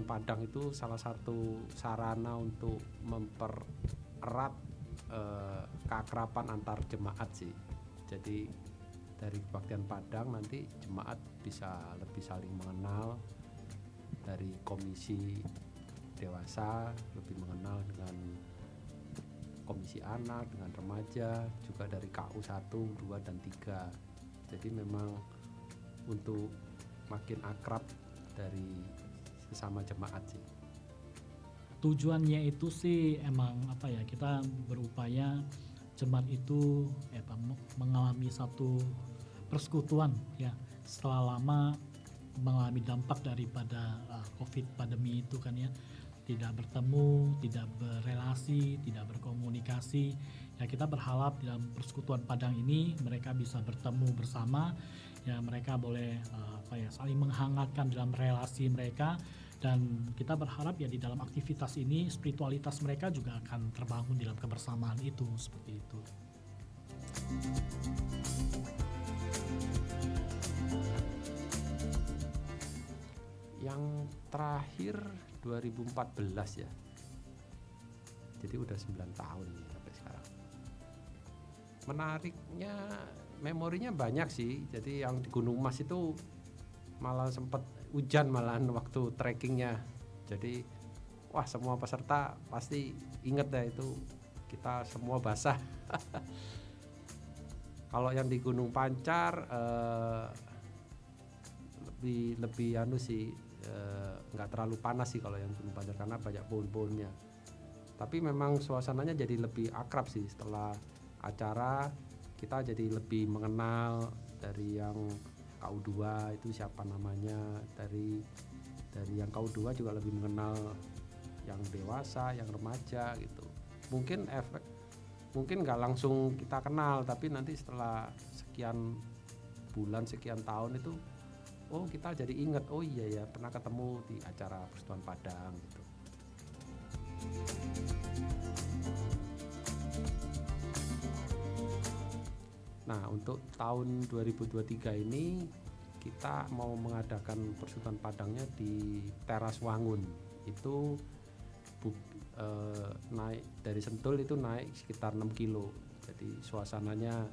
Padang itu salah satu sarana untuk mempererat keakraban antar jemaat sih. Jadi dari kebaktian Padang nanti jemaat bisa lebih saling mengenal, dari komisi dewasa lebih mengenal dengan komisi anak, dengan remaja, juga dari KU 1, 2, dan 3. Jadi memang untuk makin akrab dari sesama jemaat sih. Tujuannya itu sih emang kita berupaya jemaat itu mengalami satu persekutuan ya, setelah lama mengalami dampak daripada COVID pandemi itu kan ya, tidak bertemu, tidak berelasi, tidak berkomunikasi. Ya kita berharap dalam persekutuan Padang ini mereka bisa bertemu bersama, ya mereka boleh saling menghangatkan dalam relasi mereka, dan kita berharap ya di dalam aktivitas ini spiritualitas mereka juga akan terbangun dalam kebersamaan itu, seperti itu. Yang terakhir 2014 ya. Jadi udah 9 tahun sampai sekarang. Menariknya memorinya banyak sih. Jadi yang di Gunung Mas itu malah sempat hujan malahan waktu trekkingnya. Jadi wah, semua peserta pasti inget ya itu, kita semua basah. Kalau yang di Gunung Pancar lebih nggak terlalu panas sih kalau yang Gunung Pancar karena banyak pohon-pohonnya. Tapi memang suasananya jadi lebih akrab sih setelah acara. Kita jadi lebih mengenal dari yang KU2 itu siapa namanya, dari yang KU2 juga lebih mengenal yang dewasa, yang remaja gitu. Mungkin nggak langsung kita kenal, tapi nanti setelah sekian bulan, sekian tahun itu, oh kita jadi ingat, oh iya ya pernah ketemu di acara Persekutuan Padang gitu. Nah, untuk tahun 2023 ini kita mau mengadakan Persekutuan Padangnya di Teras Wangun. Itu naik dari Sentul itu naik sekitar 6 kilo. Jadi suasananya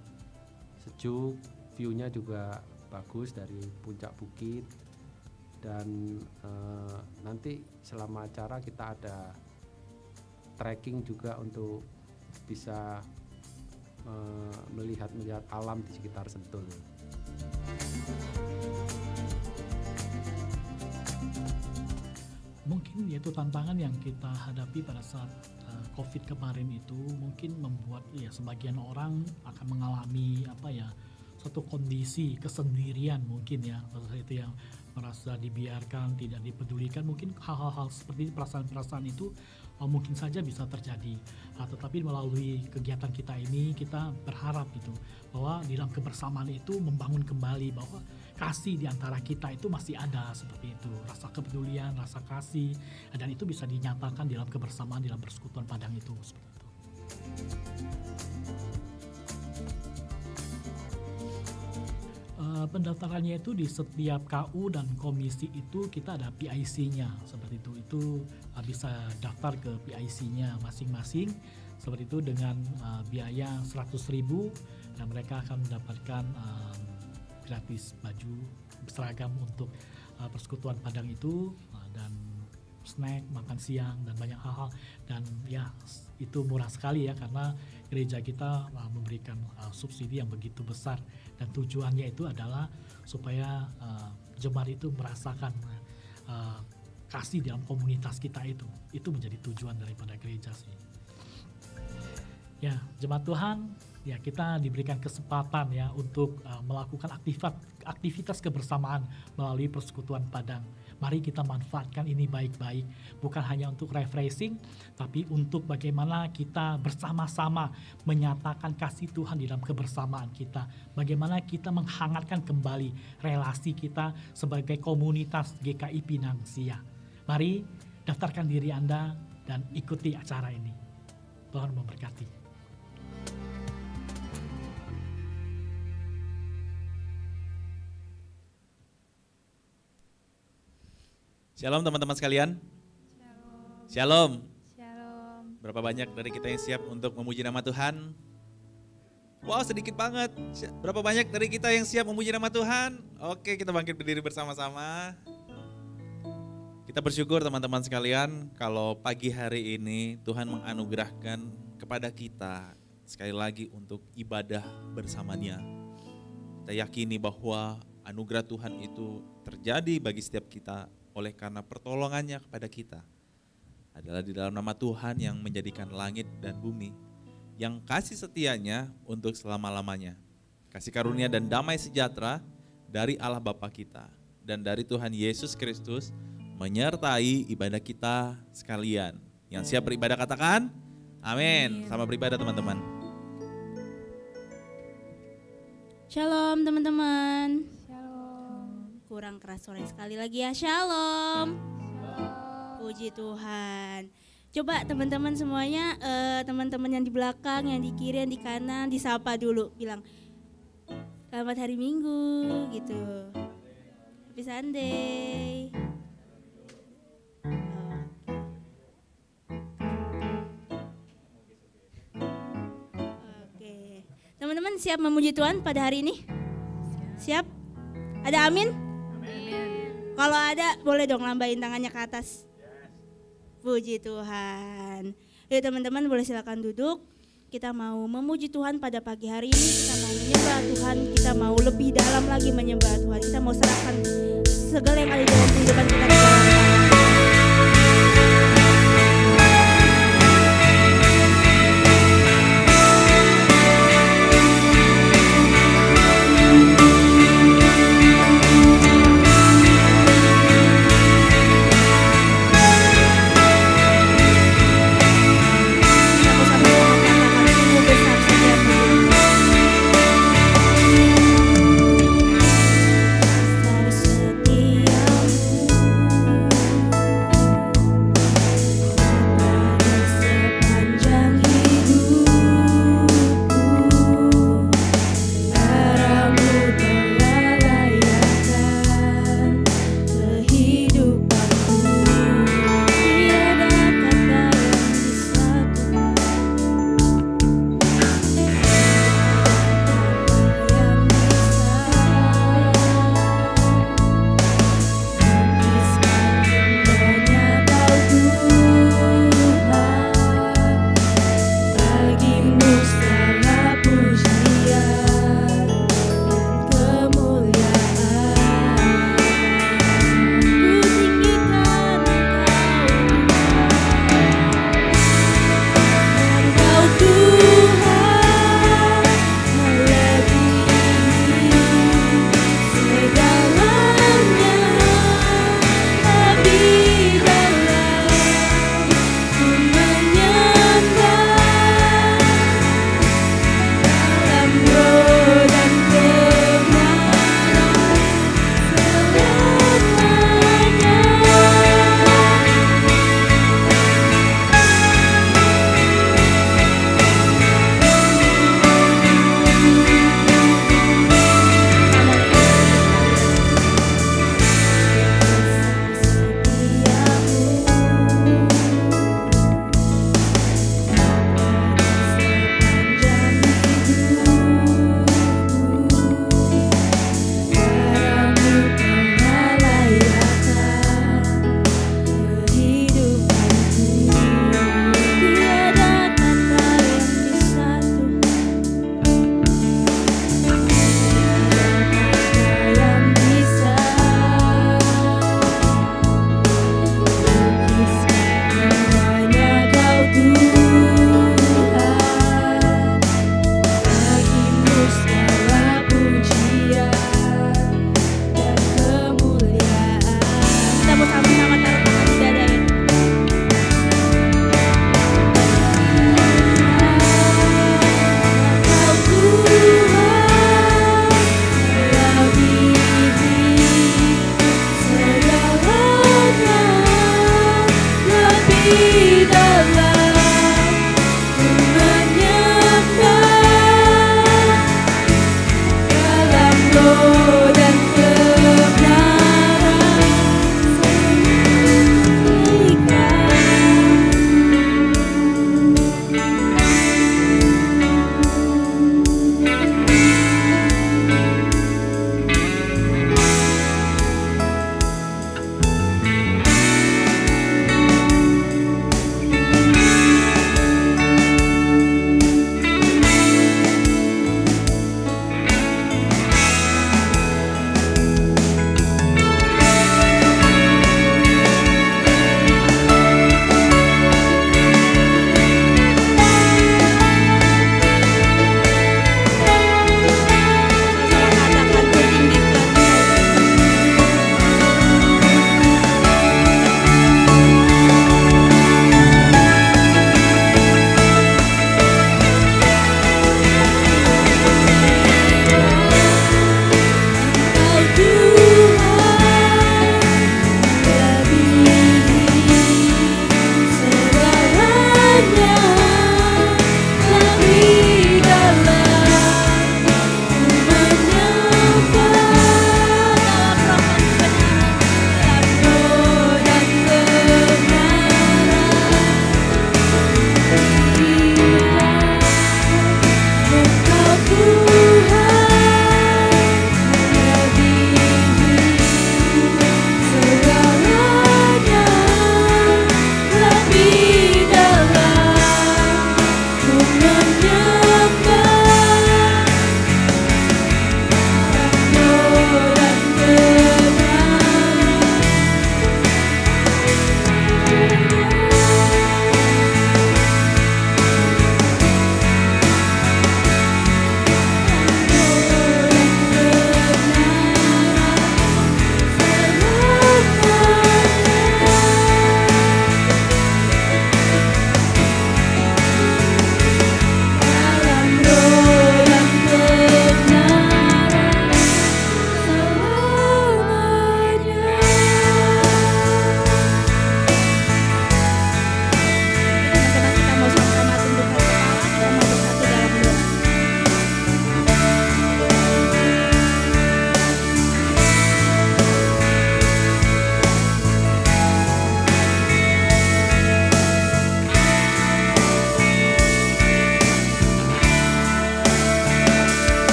sejuk, view-nya juga bagus dari puncak bukit. Dan nanti selama acara kita ada trekking juga untuk bisa melihat alam di sekitar Sentul. Mungkin yaitu tantangan yang kita hadapi pada saat COVID kemarin itu mungkin membuat ya sebagian orang akan mengalami suatu kondisi kesendirian mungkin ya, itu yang merasa dibiarkan, tidak dipedulikan. Mungkin hal-hal seperti perasaan-perasaan itu mungkin saja bisa terjadi. Tetapi melalui kegiatan kita ini kita berharap gitu bahwa di dalam kebersamaan itu membangun kembali bahwa kasih di antara kita itu masih ada, seperti itu. Rasa kepedulian, rasa kasih, dan itu bisa dinyatakan dalam kebersamaan dalam Persekutuan Padang itu, seperti itu. Pendaftarannya itu di setiap KU dan komisi itu kita ada PIC-nya, seperti itu. Itu bisa daftar ke PIC-nya masing-masing, seperti itu, dengan biaya 100.000, dan mereka akan mendapatkan gratis baju seragam untuk Persekutuan Padang itu, dan snack, makan siang, dan banyak hal-hal. Dan ya itu murah sekali ya, karena gereja kita memberikan subsidi yang begitu besar, dan tujuannya itu adalah supaya jemaat itu merasakan kasih dalam komunitas kita itu menjadi tujuan daripada gereja sih. Ya, jemaat Tuhan, ya kita diberikan kesempatan ya untuk melakukan aktivitas kebersamaan melalui Persekutuan Padang. Mari kita manfaatkan ini baik-baik, bukan hanya untuk refreshing, tapi untuk bagaimana kita bersama-sama menyatakan kasih Tuhan di dalam kebersamaan kita. Bagaimana kita menghangatkan kembali relasi kita sebagai komunitas GKI Pinang Sia. Mari daftarkan diri Anda dan ikuti acara ini. Tuhan memberkati. Shalom teman-teman sekalian. Shalom. Shalom. Shalom. Berapa banyak dari kita yang siap untuk memuji nama Tuhan? Wow, sedikit banget. Berapa banyak dari kita yang siap memuji nama Tuhan? Oke, kita bangkit berdiri bersama-sama. Kita bersyukur teman-teman sekalian kalau pagi hari ini Tuhan menganugerahkan kepada kita sekali lagi untuk ibadah bersamanya. Kita yakini bahwa anugerah Tuhan itu terjadi bagi setiap kita oleh karena pertolongannya kepada kita. Adalah di dalam nama Tuhan yang menjadikan langit dan bumi, yang kasih setianya untuk selama-lamanya. Kasih karunia dan damai sejahtera dari Allah Bapa kita dan dari Tuhan Yesus Kristus menyertai ibadah kita sekalian. Yang siap beribadah katakan, amin. Sama beribadah teman-teman. Shalom teman-teman. Shalom. Kurang keras suaranya sekali lagi ya. Shalom. Puji Tuhan. Coba teman-teman semuanya, teman-teman yang di belakang, yang di kiri, yang di kanan, disapa dulu. Bilang, selamat hari Minggu gitu. Happy Sunday. Oke. Teman-teman siap memuji Tuhan pada hari ini? Siap? Ada amin? Kalau ada, boleh dong lambain tangannya ke atas. Puji Tuhan. Yuk teman-teman boleh silakan duduk. Kita mau memuji Tuhan pada pagi hari ini. Kita mau menyembah Tuhan. Kita mau lebih dalam lagi menyembah Tuhan. Kita mau serahkan segala yang ada di dalam kehidupan kita ke dalam Tuhan.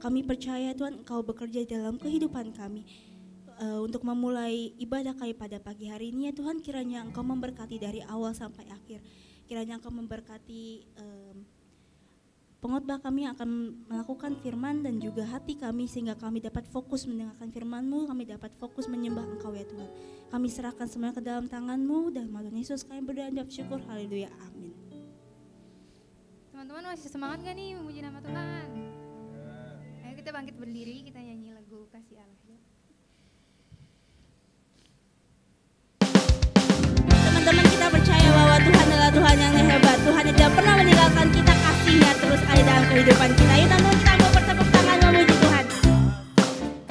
Kami percaya Tuhan Engkau bekerja dalam kehidupan kami. Untuk memulai ibadah kami pada pagi hari ini ya Tuhan, kiranya Engkau memberkati dari awal sampai akhir. Kiranya Engkau memberkati pengkhotbah kami yang akan melakukan firman dan juga hati kami sehingga kami dapat fokus mendengarkan firman-Mu, kami dapat fokus menyembah Engkau ya Tuhan. Kami serahkan semuanya ke dalam tangan-Mu dan Tuhan Yesus kami berdoa dan bersyukur. Haleluya, amin. Teman-teman masih semangat gak nih memuji nama Tuhan? Ayo kita bangkit berdiri, kita nyanyi lagu Kasih Allah. Teman-teman, kita percaya bahwa Tuhan adalah Tuhan yang hebat. Tuhan yang tidak pernah meninggalkan kita, kasih-Nya terus ada dalam kehidupan kita. Yuk teman-teman, kita mau bertepuk tangan memuji Tuhan.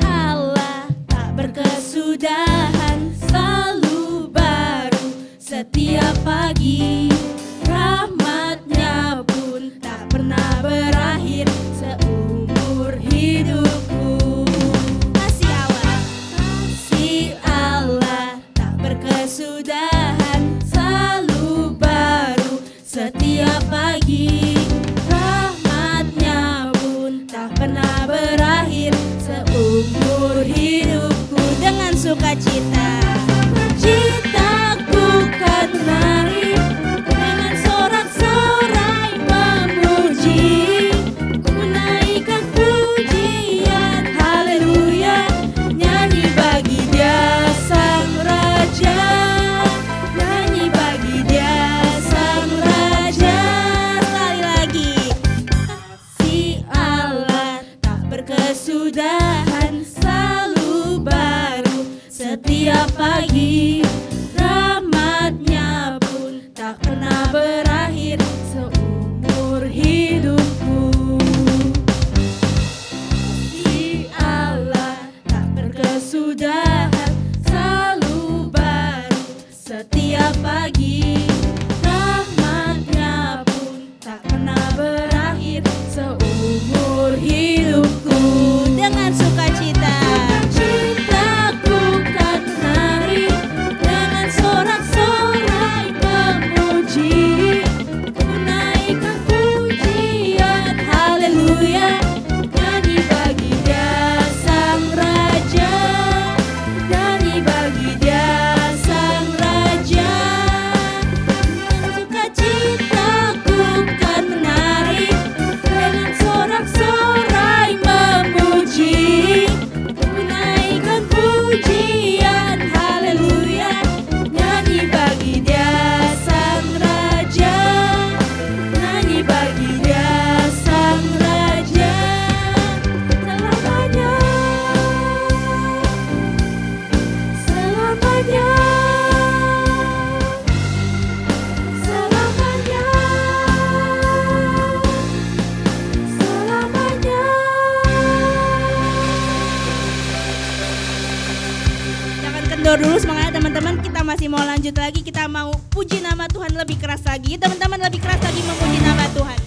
Allah tak berkesudahan, selalu baru setiap pagi. Rahmat-Nya pun tak pernah berakhir seumur hidupku. Kasih Allah tak berkesudahan, selalu baru setiap pagi. Rahmat-Nya pun tak pernah berakhir seumur hidupku. Dengan sukacita, citaku kan nari dengan sorak-sorai memuji, ku menaikkan pujian, haleluya, nyanyi bagi Dia Sang Raja, nyanyi bagi Dia Sang Raja. Sekali lagi, kasih Allah tak berkesudahan, selalu baru setiap pagi. Rahmat-Nya pun tak pernah berakhir seumur hidupku. Kasih Allah tak berkesudahan, selalu baru setiap pagi. Rahmat-Nya pun tak pernah berakhir seumur hidupku. Dengan sukacita, cintaku kan menari tidur dulu, semangat teman-teman. Kita masih mau lanjut lagi, kita mau puji nama Tuhan lebih keras lagi. Teman-teman lebih keras lagi memuji nama Tuhan.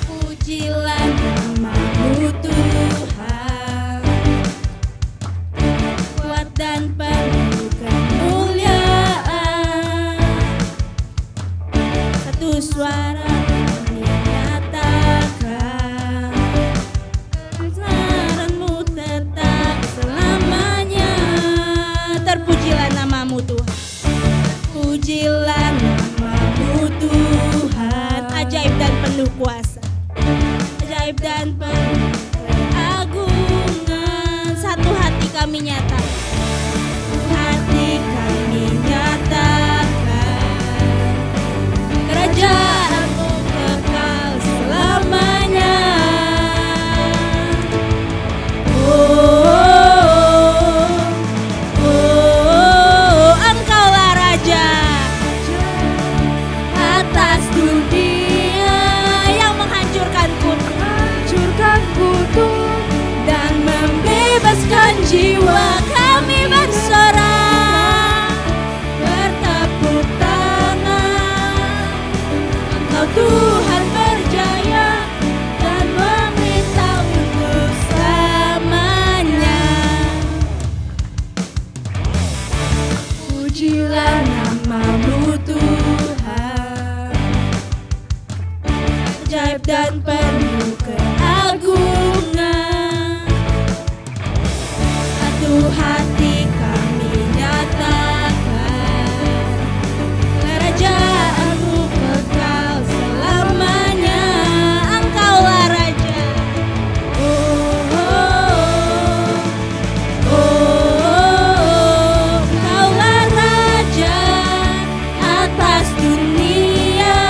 Pujilah nama-Mu Tuhan, kuat dan penuh kemuliaan. Satu suara kami nyatakan, kebenaran-Mu tetap selamanya. Terpujilah nama-Mu Tuhan, pujilah nama-Mu Tuhan, ajaib dan penuh kuasa, ajaib dan penuh keagungan. Satu hati kami nyatakan, hati kami nyatakan, kerajaan-Mu kekal selamanya. Engkaulah Raja atas dunia yang menghancurkan kutu dan membebaskan jiwa. Kami bersorak, bertepuk tangan. Engkau Tuhan berjaya dan memerintah untuk selamanya. Pujilah nama-Mu Tuhan, ajaib dan penuh keagungan. Satu hati kami nyatakan, kerajaan-Mu kekal selamanya. Engkaulah Raja, Engkaulah Raja atas dunia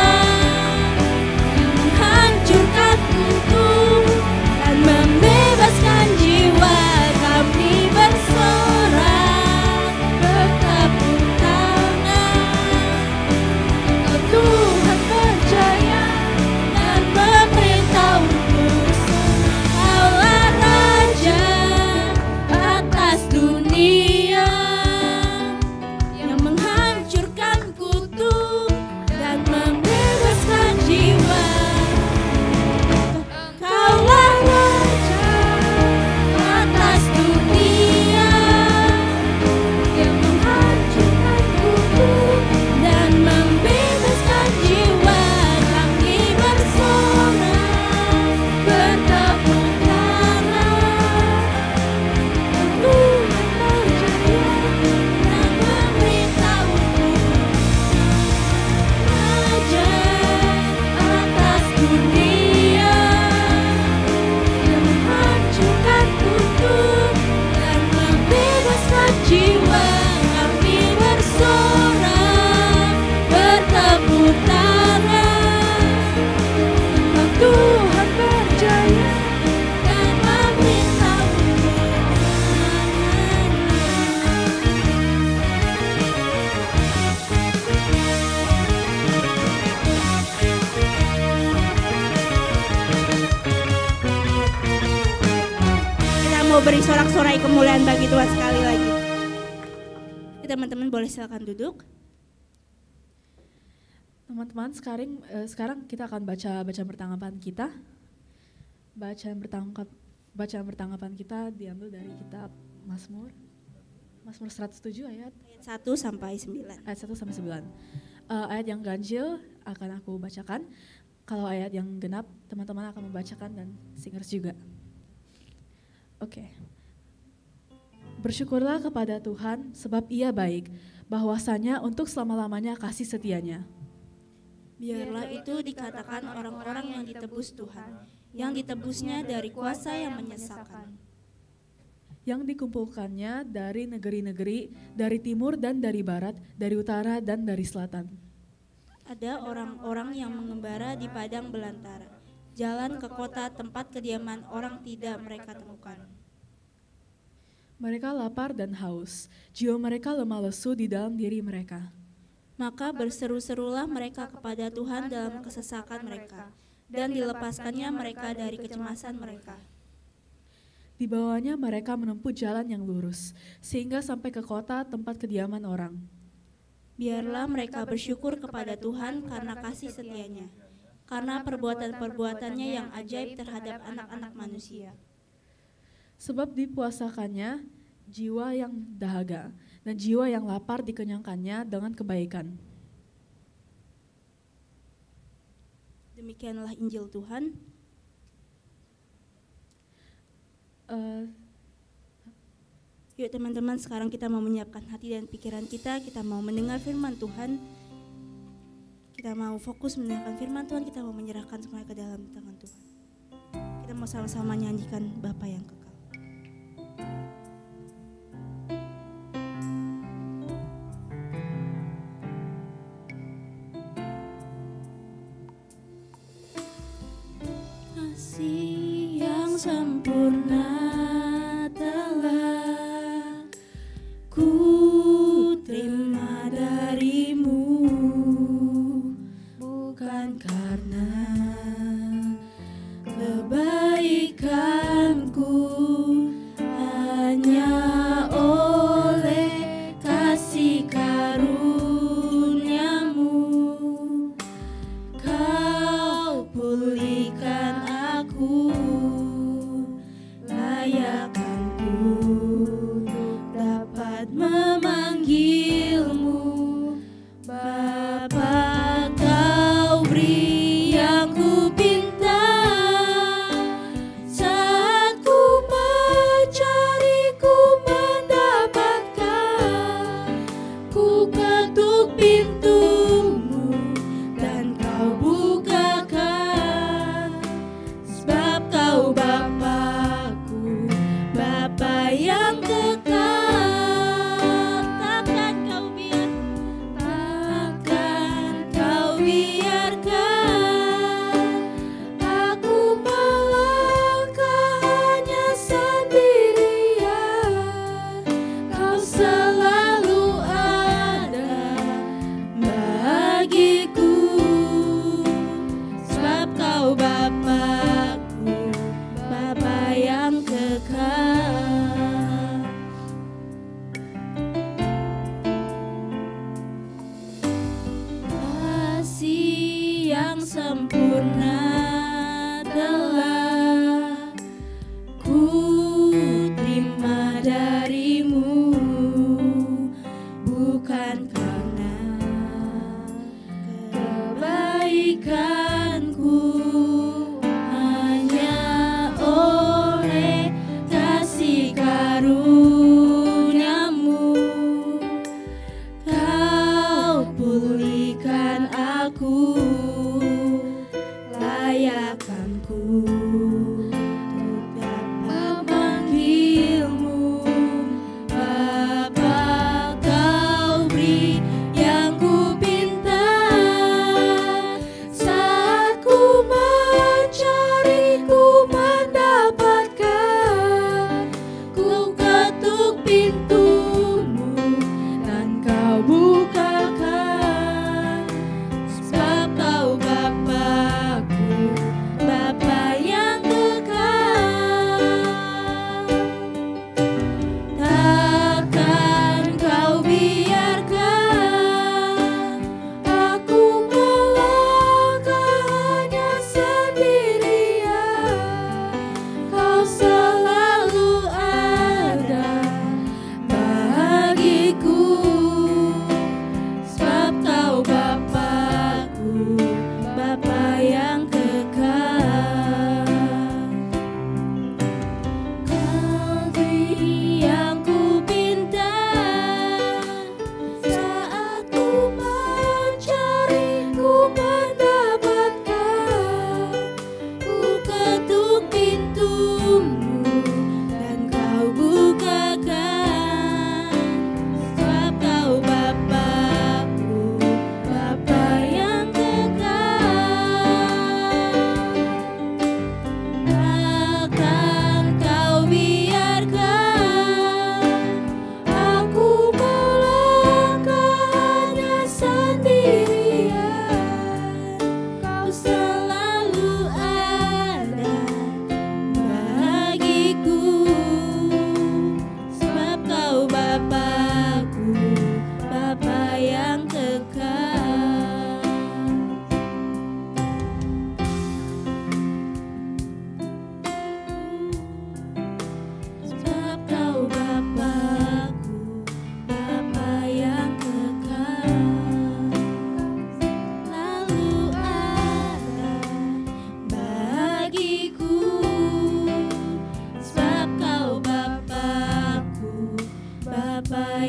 yang menghancurkan kutu dan membebaskan jiwa. Kami bersorak, bertepuk tangan. Engkau Tuhan berjaya dan memerintah untuk Engkaulah Raja atas dunia yang menghancurkan kutu dan membebaskan jiwa. Engkaulah Raja atas dunia yang menghancurkan kutu dan membebaskan jiwa. Kami bersorak, bertepuk tangan. Tuhan berjaya dan memerintah untuk Raja atas dunia yang menghancurkan kutu dan membebaskan jiwa. Kami bersorak, bertepuk tangan. Engkau Tuhan berjaya dan memerintah untuk Kita mau beri sorak-sorai kemuliaan bagi Tuhan sekali lagi. Teman-teman boleh silakan duduk. Teman-teman, sekarang kita akan baca bacaan pertanggapan kita. Bacaan pertanggapan kita diambil dari kitab Mazmur 107 ayat 1 sampai 9. ayat 1 sampai 9. Ayat yang ganjil akan aku bacakan. Kalau ayat yang genap, teman-teman akan membacakan dan singers juga. Oke. Bersyukurlah kepada Tuhan sebab Ia baik, bahwasanya untuk selama-lamanya kasih setianya. Biarlah itu dikatakan orang-orang yang ditebus Tuhan, yang ditebusnya dari kuasa yang menyesakan. Yang dikumpulkannya dari negeri-negeri, dari timur dan dari barat, dari utara dan dari selatan. Ada orang-orang yang mengembara di padang belantara, jalan ke kota tempat kediaman orang tidak mereka temukan. Mereka lapar dan haus, jiwa mereka lemah lesu di dalam diri mereka. Maka berseru-serulah mereka kepada Tuhan dalam kesesakan mereka, dan dilepaskannya mereka dari kecemasan mereka. Di bawahnya mereka menempuh jalan yang lurus, sehingga sampai ke kota tempat kediaman orang. Biarlah mereka bersyukur kepada Tuhan karena kasih setianya, karena perbuatan-perbuatannya yang ajaib terhadap anak-anak manusia. Sebab dipuasakannya jiwa yang dahaga, dan jiwa yang lapar dikenyangkannya dengan kebaikan. Demikianlah Injil Tuhan. Yuk teman-teman, sekarang kita mau menyiapkan hati dan pikiran kita mau mendengar firman Tuhan. Kita mau fokus mendengarkan firman Tuhan, kita mau menyerahkan semuanya ke dalam tangan Tuhan. Kita mau sama-sama nyanyikan Bapa yang kekal. Kasih yang sempurna telah ku terima darimu, bukan karena kebaikanku, hanya oleh kasih karuniamu kau pulihkan aku, layakkanku dapat memanggilmu Bapa. Kau beri yang ku pinta, saat ku mencari ku mendapatkan, ku ketuk pintumu dan kau bukakan, sebab kau Bapakku, Bapa yang kekal. Takkan kau biarkan aku melangkah hanya sendirian. Kau selalu ada bagiku, sebab kau Bapakku, Bapa yang kekal. Kasih yang sempurna telah ku terima darimu, bukan karena kebaikanku, hanya oleh kasih karuniamu kau pulihkan aku,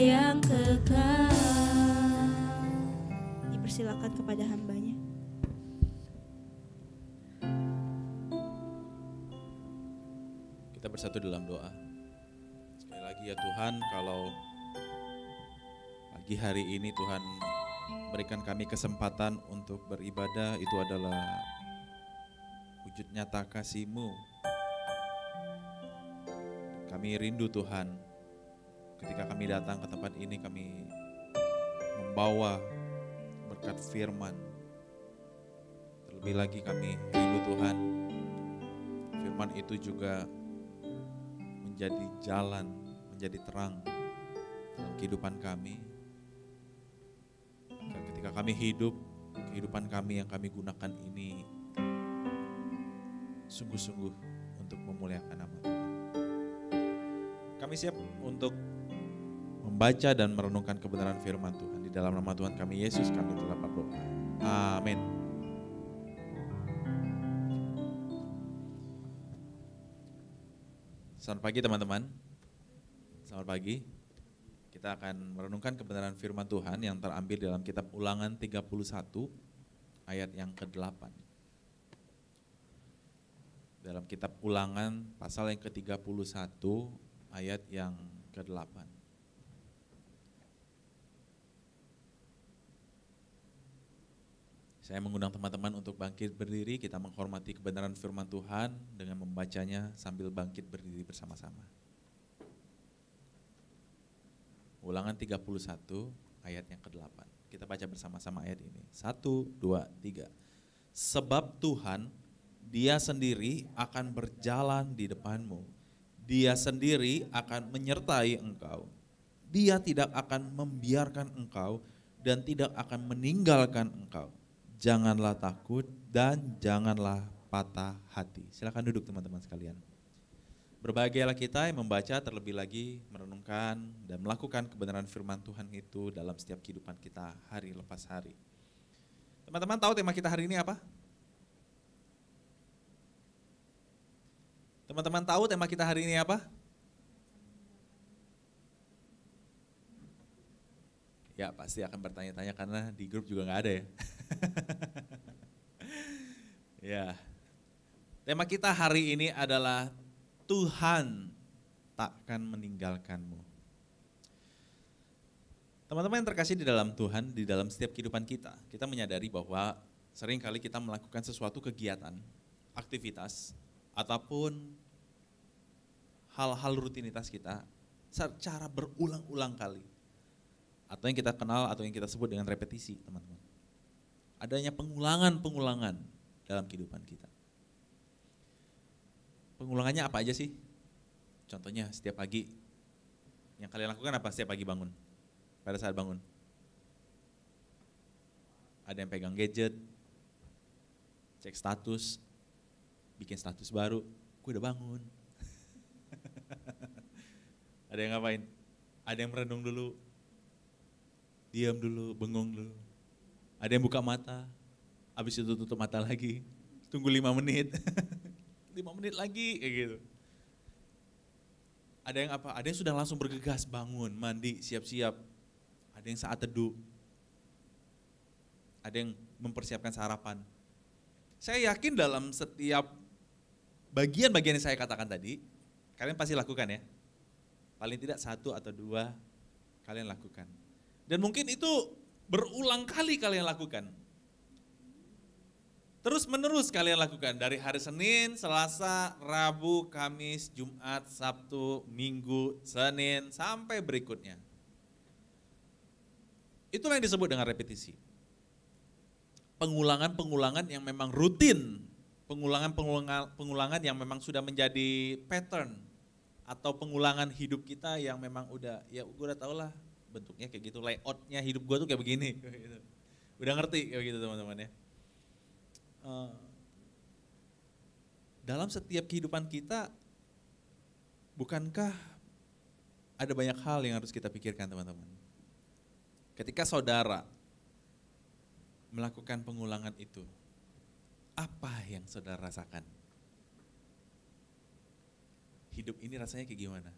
yang kekal. Dipersilakan kepada hambanya. Kita bersatu dalam doa. Sekali lagi ya Tuhan, kalau pagi hari ini Tuhan berikan kami kesempatan untuk beribadah, itu adalah wujud nyata kasih-Mu. Kami rindu Tuhan, ketika kami datang ke tempat ini kami membawa berkat firman. Terlebih lagi kami rindu Tuhan, firman itu juga menjadi jalan, menjadi terang dalam kehidupan kami. Ketika kami hidup, kehidupan kami yang kami gunakan ini sungguh-sungguh untuk memuliakan nama Tuhan. Kami siap untuk membaca dan merenungkan kebenaran firman Tuhan. Di dalam nama Tuhan kami Yesus kami telah berdoa. Amin. Selamat pagi teman-teman. Selamat pagi. Kita akan merenungkan kebenaran firman Tuhan yang terambil dalam kitab Ulangan 31 ayat yang ke-8. Dalam kitab Ulangan pasal yang ke-31 ayat yang ke-8. Saya mengundang teman-teman untuk bangkit berdiri, kita menghormati kebenaran firman Tuhan dengan membacanya sambil bangkit berdiri bersama-sama. Ulangan 31 ayat yang ke-8. Kita baca bersama-sama ayat ini. 1, 2, 3. Sebab Tuhan, Dia sendiri akan berjalan di depanmu. Dia sendiri akan menyertai engkau. Dia tidak akan membiarkan engkau dan tidak akan meninggalkan engkau. Janganlah takut dan janganlah patah hati. Silakan duduk teman-teman sekalian. Berbahagialah kita yang membaca, terlebih lagi merenungkan dan melakukan kebenaran firman Tuhan itu dalam setiap kehidupan kita hari lepas hari. Teman-teman tahu tema kita hari ini apa? Teman-teman tahu tema kita hari ini apa? Ya pasti akan bertanya-tanya karena di grup juga nggak ada ya. Ya, tema kita hari ini adalah Tuhan takkan meninggalkanmu. Teman-teman yang terkasih di dalam Tuhan, di dalam setiap kehidupan kita menyadari bahwa seringkali kita melakukan sesuatu kegiatan, aktivitas, ataupun hal-hal rutinitas kita secara berulang-ulang kali. Atau yang kita kenal atau yang kita sebut dengan repetisi, teman-teman. Adanya pengulangan-pengulangan dalam kehidupan kita. Pengulangannya apa aja sih? Contohnya setiap pagi, yang kalian lakukan apa setiap pagi bangun? Pada saat bangun. Ada yang pegang gadget, cek status, bikin status baru, gue udah bangun. Ada yang ngapain? Ada yang merenung dulu, diam dulu, bengong dulu. Ada yang buka mata, habis itu tutup mata lagi, tunggu 5 menit, 5 menit lagi kayak gitu. Ada yang apa? Ada yang sudah langsung bergegas bangun, mandi, siap-siap. Ada yang saat teduh. Ada yang mempersiapkan sarapan. Saya yakin dalam setiap bagian-bagian yang saya katakan tadi, kalian pasti lakukan ya. Paling tidak 1 atau 2 kalian lakukan. Dan mungkin itu berulang kali kalian lakukan. Terus menerus kalian lakukan dari hari Senin, Selasa, Rabu, Kamis, Jumat, Sabtu, Minggu, Senin, sampai berikutnya. Itulah yang disebut dengan repetisi. Pengulangan-pengulangan yang memang rutin, pengulangan-pengulangan yang memang sudah menjadi pattern, atau pengulangan hidup kita yang memang udah, ya gue udah tau lah bentuknya kayak gitu, layoutnya hidup gue tuh kayak begini. Udah ngerti kayak gitu teman-teman ya. Dalam setiap kehidupan kita, bukankah ada banyak hal yang harus kita pikirkan teman-teman? Ketika saudara melakukan pengulangan itu, apa yang saudara rasakan? Hidup ini rasanya kayak gimana?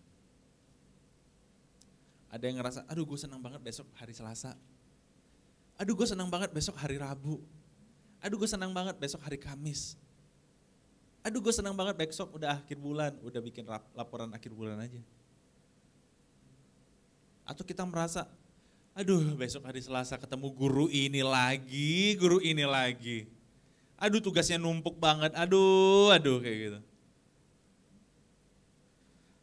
Ada yang ngerasa, aduh gue senang banget besok hari Selasa. Aduh gue senang banget besok hari Rabu. Aduh gue senang banget besok hari Kamis. Aduh gue senang banget besok udah akhir bulan, udah bikin laporan akhir bulan aja. Atau kita merasa, aduh besok hari Selasa ketemu guru ini lagi. Aduh tugasnya numpuk banget, aduh kayak gitu.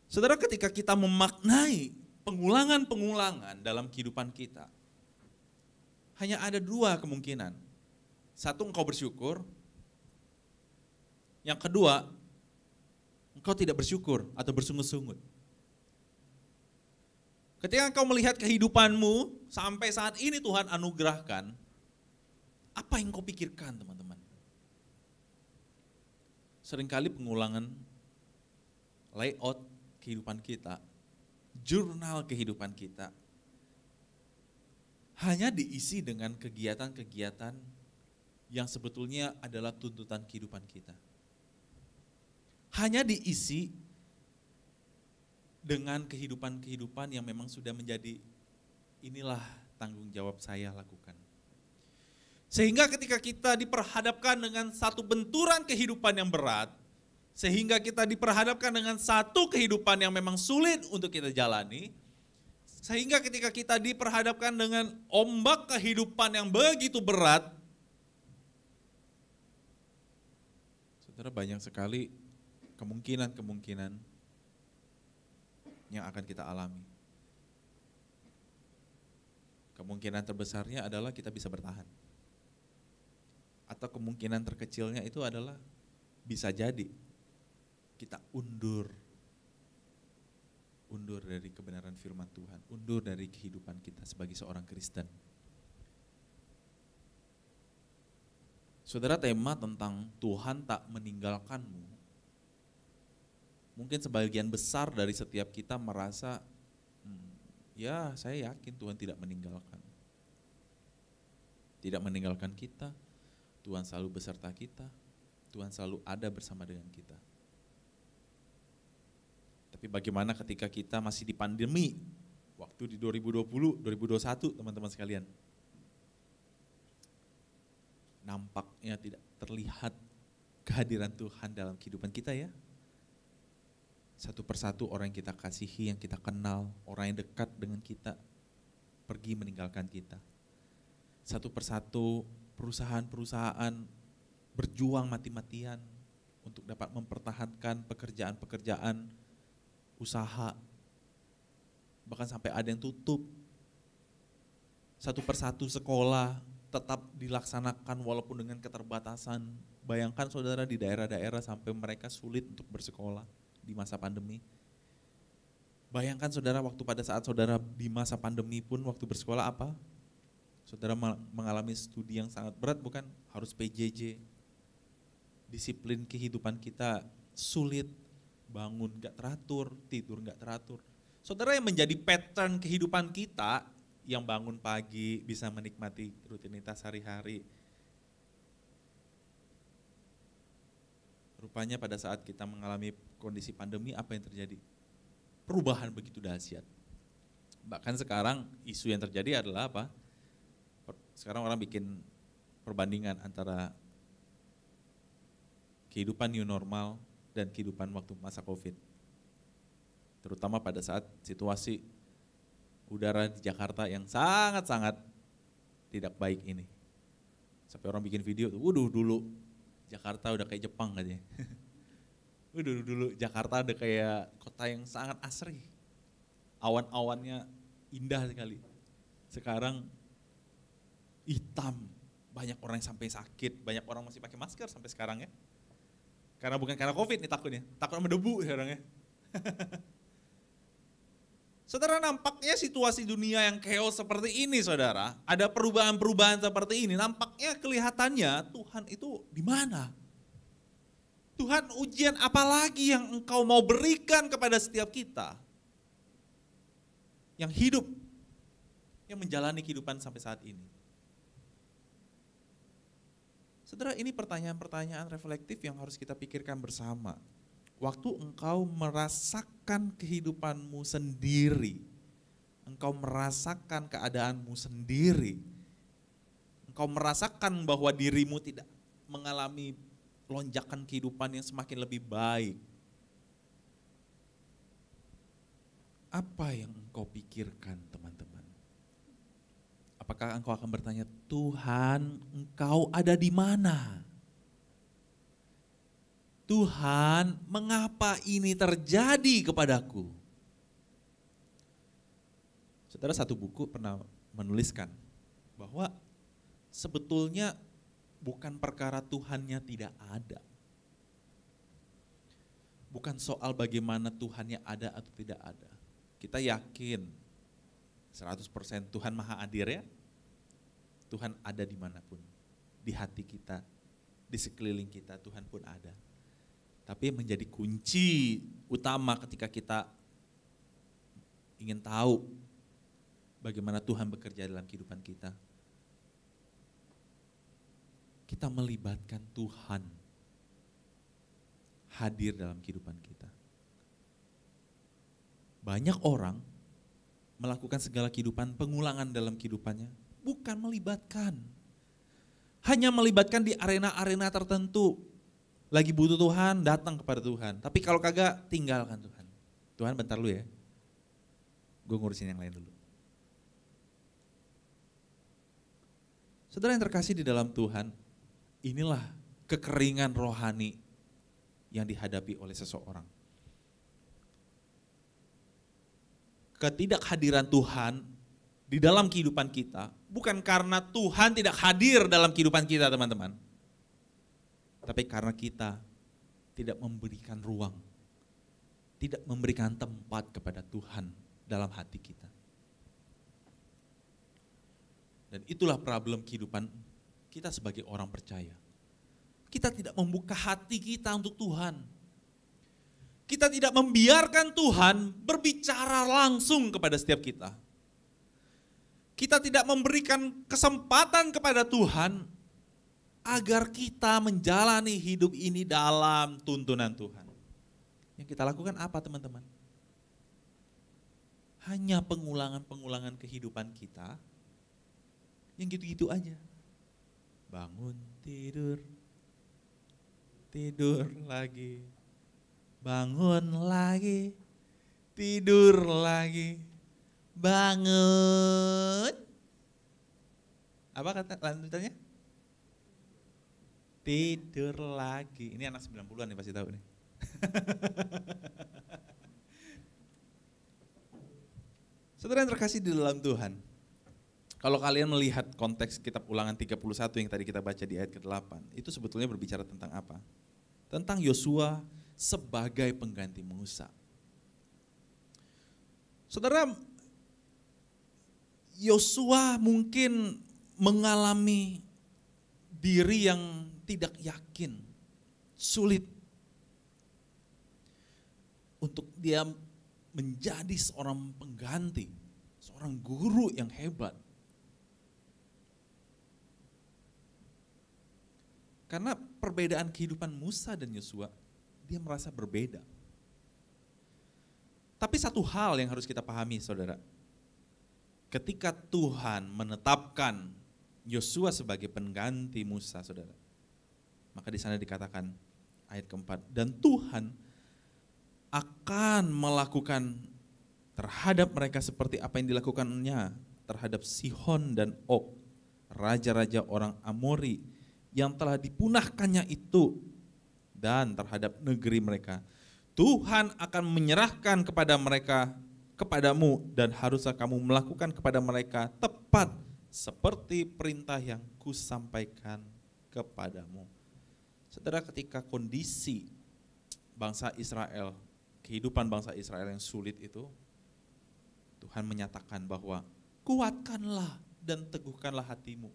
Saudara, ketika kita memaknai pengulangan-pengulangan dalam kehidupan kita, hanya ada dua kemungkinan. Satu, engkau bersyukur. Yang kedua, engkau tidak bersyukur atau bersungut-sungut. Ketika engkau melihat kehidupanmu sampai saat ini Tuhan anugerahkan, apa yang kau pikirkan teman-teman? Seringkali pengulangan layout kehidupan kita, jurnal kehidupan kita, hanya diisi dengan kegiatan-kegiatan yang sebetulnya adalah tuntutan kehidupan kita. Hanya diisi dengan kehidupan-kehidupan yang memang sudah menjadi, inilah tanggung jawab saya lakukan. Sehingga ketika kita diperhadapkan dengan satu benturan kehidupan yang berat, sehingga kita diperhadapkan dengan satu kehidupan yang memang sulit untuk kita jalani, sehingga ketika kita diperhadapkan dengan ombak kehidupan yang begitu berat, saudara, banyak sekali kemungkinan-kemungkinan yang akan kita alami. Kemungkinan terbesarnya adalah kita bisa bertahan. Atau kemungkinan terkecilnya itu adalah bisa jadi kita undur dari kebenaran firman Tuhan, undur dari kehidupan kita sebagai seorang Kristen. Saudara, tema tentang Tuhan tak meninggalkanmu, mungkin sebagian besar dari setiap kita merasa, ya saya yakin Tuhan tidak meninggalkan. Tidak meninggalkan kita, Tuhan selalu beserta kita, Tuhan selalu ada bersama dengan kita. Tapi bagaimana ketika kita masih di pandemi, waktu di 2020, 2021 teman-teman sekalian. Nampaknya tidak terlihat kehadiran Tuhan dalam kehidupan kita ya. Satu persatu orang yang kita kasihi, yang kita kenal, orang yang dekat dengan kita, pergi meninggalkan kita. Satu persatu perusahaan-perusahaan berjuang mati-matian untuk dapat mempertahankan pekerjaan-pekerjaan, usaha, bahkan sampai ada yang tutup. Satu persatu sekolah tetap dilaksanakan walaupun dengan keterbatasan. Bayangkan saudara di daerah-daerah sampai mereka sulit untuk bersekolah di masa pandemi. Bayangkan saudara pada saat saudara di masa pandemi pun waktu bersekolah apa? Saudara mengalami studi yang sangat berat bukan? Harus PJJ. Disiplin kehidupan kita sulit, bangun gak teratur, tidur gak teratur. Saudara, yang menjadi pattern kehidupan kita, yang bangun pagi bisa menikmati rutinitas hari-hari, rupanya pada saat kita mengalami kondisi pandemi, apa yang terjadi? Perubahan begitu dahsyat. Bahkan sekarang isu yang terjadi adalah apa? Sekarang orang bikin perbandingan antara kehidupan new normal dan kehidupan waktu masa COVID. Terutama pada saat situasi udara di Jakarta yang sangat-sangat tidak baik ini. Sampai orang bikin video tuh, waduh dulu Jakarta udah kayak Jepang katanya. Dulu Jakarta udah kayak kota yang sangat asri. Awan-awannya indah sekali. Sekarang hitam, banyak orang yang sampai sakit, banyak orang masih pakai masker sampai sekarang ya. Karena bukan karena COVID nih takutnya, takut sama debu sekarang ya. Saudara, nampaknya situasi dunia yang chaos seperti ini saudara, ada perubahan-perubahan seperti ini, nampaknya kelihatannya Tuhan itu di mana? Tuhan, ujian apa lagi yang Engkau mau berikan kepada setiap kita yang hidup, yang menjalani kehidupan sampai saat ini? Saudara, ini pertanyaan-pertanyaan reflektif yang harus kita pikirkan bersama. Waktu engkau merasakan kehidupanmu sendiri, engkau merasakan keadaanmu sendiri, engkau merasakan bahwa dirimu tidak mengalami lonjakan kehidupan yang semakin lebih baik, apa yang engkau pikirkan, teman-teman? Apakah engkau akan bertanya, Tuhan, engkau ada di mana? Tuhan, mengapa ini terjadi kepadaku? Saudara, satu buku pernah menuliskan bahwa sebetulnya bukan perkara Tuhannya tidak ada. Bukan soal bagaimana Tuhannya ada atau tidak ada. Kita yakin 100% Tuhan Maha Hadir ya. Tuhan ada dimanapun. Di hati kita, di sekeliling kita Tuhan pun ada. Tapi menjadi kunci utama ketika kita ingin tahu bagaimana Tuhan bekerja dalam kehidupan kita. Kita melibatkan Tuhan hadir dalam kehidupan kita. Banyak orang melakukan segala kehidupan, pengulangan dalam kehidupannya, bukan melibatkan. Hanya melibatkan di arena-arena tertentu. Lagi butuh Tuhan, datang kepada Tuhan. Tapi kalau kagak, tinggalkan Tuhan. Tuhan bentar lu ya, gue ngurusin yang lain dulu. Saudara yang terkasih di dalam Tuhan, inilah kekeringan rohani yang dihadapi oleh seseorang. Ketidakhadiran Tuhan di dalam kehidupan kita bukan karena Tuhan tidak hadir dalam kehidupan kita, teman-teman. Tapi karena kita tidak memberikan ruang, tidak memberikan tempat kepada Tuhan dalam hati kita. Dan itulah problem kehidupan kita sebagai orang percaya. Kita tidak membuka hati kita untuk Tuhan. Kita tidak membiarkan Tuhan berbicara langsung kepada setiap kita. Kita tidak memberikan kesempatan kepada Tuhan agar kita menjalani hidup ini dalam tuntunan Tuhan. Yang kita lakukan apa, teman-teman? Hanya pengulangan-pengulangan kehidupan kita yang gitu-gitu aja. Bangun, tidur, tidur lagi. Bangun lagi, tidur lagi, bangun. Apa kata lanjutannya? Tidur lagi. Ini anak 90-an nih pasti tahu nih. Saudara yang terkasih di dalam Tuhan, kalau kalian melihat konteks kitab Ulangan 31 yang tadi kita baca di ayat ke-8, itu sebetulnya berbicara tentang apa? Tentang Yosua sebagai pengganti Musa. Saudara, Yosua mungkin mengalami diri yang tidak yakin, sulit untuk dia menjadi seorang pengganti, seorang guru yang hebat. Karena perbedaan kehidupan Musa dan Yosua, dia merasa berbeda. Tapi satu hal yang harus kita pahami, saudara. Ketika Tuhan menetapkan Yosua sebagai pengganti Musa, saudara, maka di sana dikatakan ayat keempat, dan Tuhan akan melakukan terhadap mereka seperti apa yang dilakukannya terhadap Sihon dan Og, raja-raja orang Amori yang telah dipunahkannya itu, dan terhadap negeri mereka. Tuhan akan menyerahkan kepada mereka, kepadamu, dan haruslah kamu melakukan kepada mereka tepat seperti perintah yang kusampaikan kepadamu. Saudara, ketika kondisi bangsa Israel, kehidupan bangsa Israel yang sulit itu, Tuhan menyatakan bahwa kuatkanlah dan teguhkanlah hatimu.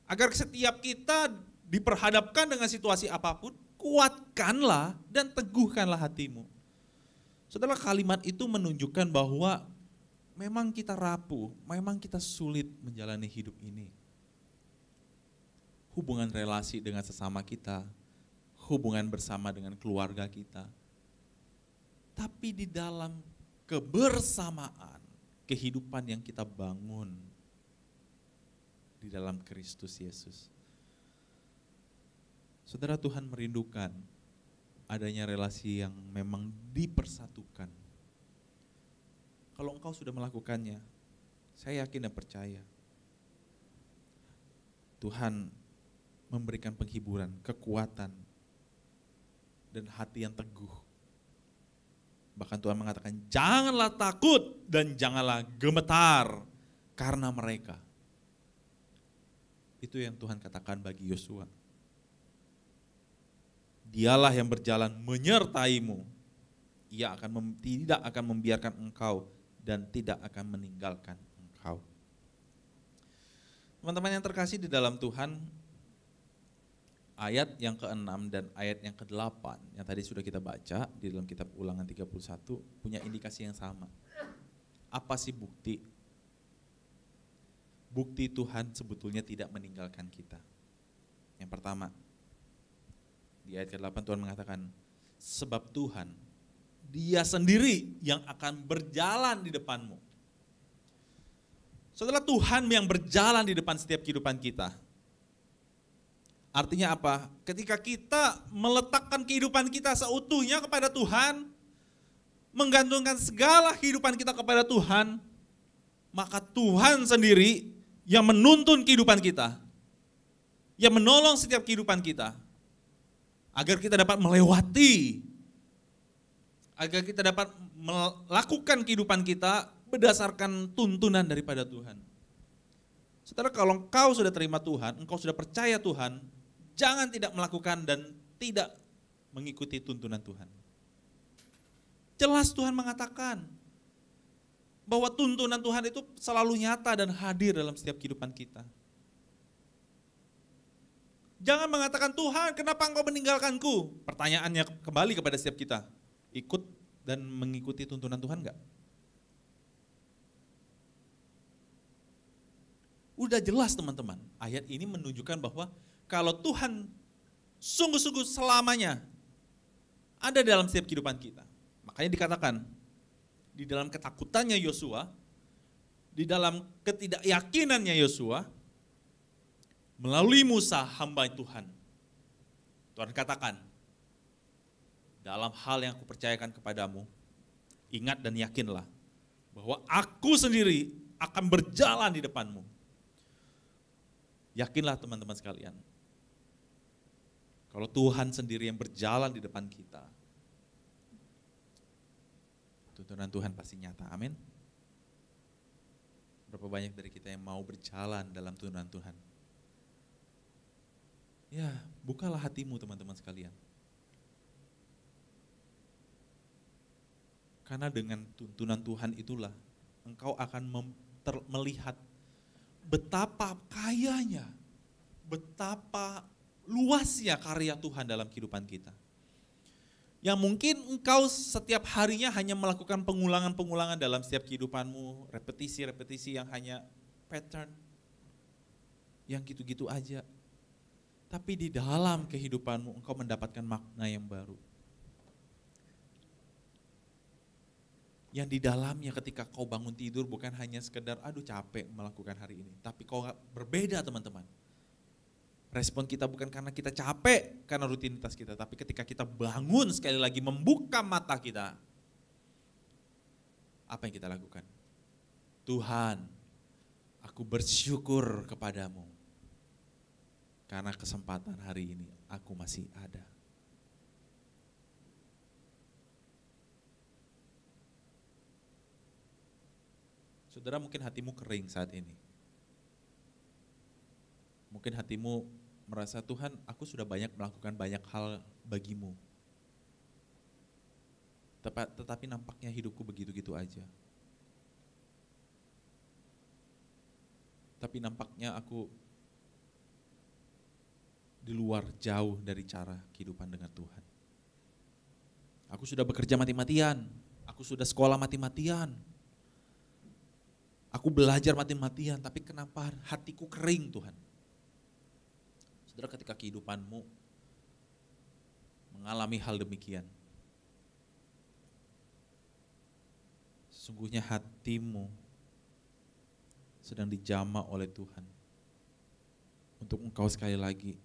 Agar setiap kita diperhadapkan dengan situasi apapun, kuatkanlah dan teguhkanlah hatimu. Saudara, kalimat itu menunjukkan bahwa memang kita rapuh, memang kita sulit menjalani hidup ini. Hubungan relasi dengan sesama kita, hubungan bersama dengan keluarga kita. Tapi di dalam kebersamaan, kehidupan yang kita bangun di dalam Kristus Yesus. Saudara, Tuhan merindukan adanya relasi yang memang dipersatukan. Kalau engkau sudah melakukannya, saya yakin dan percaya Tuhan memberikan penghiburan, kekuatan, dan hati yang teguh. Bahkan Tuhan mengatakan, janganlah takut dan janganlah gemetar karena mereka. Itu yang Tuhan katakan bagi Yosua. Dialah yang berjalan menyertaimu. Ia tidak akan membiarkan engkau dan tidak akan meninggalkan engkau. Teman-teman yang terkasih di dalam Tuhan, ayat yang ke-6 dan ayat yang ke-8 yang tadi sudah kita baca di dalam kitab Ulangan 31 punya indikasi yang sama. Apa sih bukti? Bukti Tuhan sebetulnya tidak meninggalkan kita. Yang pertama, di ayat ke-8 Tuhan mengatakan, sebab Tuhan, Dia sendiri yang akan berjalan di depanmu. Saudara, Tuhan yang berjalan di depan setiap kehidupan kita. Artinya apa? Ketika kita meletakkan kehidupan kita seutuhnya kepada Tuhan, menggantungkan segala kehidupan kita kepada Tuhan, maka Tuhan sendiri yang menuntun kehidupan kita, yang menolong setiap kehidupan kita, agar kita dapat melewati, agar kita dapat melakukan kehidupan kita berdasarkan tuntunan daripada Tuhan. Saudara, kalau engkau sudah terima Tuhan, engkau sudah percaya Tuhan, jangan tidak melakukan dan tidak mengikuti tuntunan Tuhan. Jelas Tuhan mengatakan bahwa tuntunan Tuhan itu selalu nyata dan hadir dalam setiap kehidupan kita. Jangan mengatakan, Tuhan kenapa engkau meninggalkanku? Pertanyaannya kembali kepada setiap kita, ikut dan mengikuti tuntunan Tuhan enggak? Udah jelas teman-teman, ayat ini menunjukkan bahwa kalau Tuhan sungguh-sungguh selamanya ada dalam setiap kehidupan kita. Makanya dikatakan, di dalam ketakutannya Yosua, di dalam ketidakyakinannya Yosua, melalui Musa hamba Tuhan, Tuhan katakan, dalam hal yang aku percayakan kepadamu, ingat dan yakinlah bahwa aku sendiri akan berjalan di depanmu. Yakinlah teman-teman sekalian, kalau Tuhan sendiri yang berjalan di depan kita, tuntunan Tuhan pasti nyata, amin. Berapa banyak dari kita yang mau berjalan dalam tuntunan Tuhan? Ya, bukalah hatimu teman-teman sekalian. Karena dengan tuntunan Tuhan itulah engkau akan melihat betapa kayanya, betapa luasnya karya Tuhan dalam kehidupan kita. Yang mungkin engkau setiap harinya hanya melakukan pengulangan-pengulangan dalam setiap kehidupanmu, repetisi-repetisi yang hanya pattern, yang gitu-gitu aja. Tapi di dalam kehidupanmu engkau mendapatkan makna yang baru. Yang di dalamnya ketika kau bangun tidur bukan hanya sekedar aduh capek melakukan hari ini. Tapi kau berbeda teman-teman. Respon kita bukan karena kita capek, karena rutinitas kita. Tapi ketika kita bangun sekali lagi membuka mata kita. Apa yang kita lakukan? Tuhan, aku bersyukur kepadamu. Karena kesempatan hari ini aku masih ada. Saudara, mungkin hatimu kering saat ini. Mungkin hatimu merasa, Tuhan aku sudah banyak melakukan banyak hal bagimu. Tetapi nampaknya hidupku begitu-gitu aja. Tapi nampaknya aku di luar jauh dari cara kehidupan dengan Tuhan. Aku sudah bekerja mati-matian, aku sudah sekolah mati-matian. Aku belajar mati-matian, tapi kenapa hatiku kering Tuhan? Saudara, ketika kehidupanmu mengalami hal demikian, sesungguhnya hatimu sedang dijamah oleh Tuhan untuk engkau sekali lagi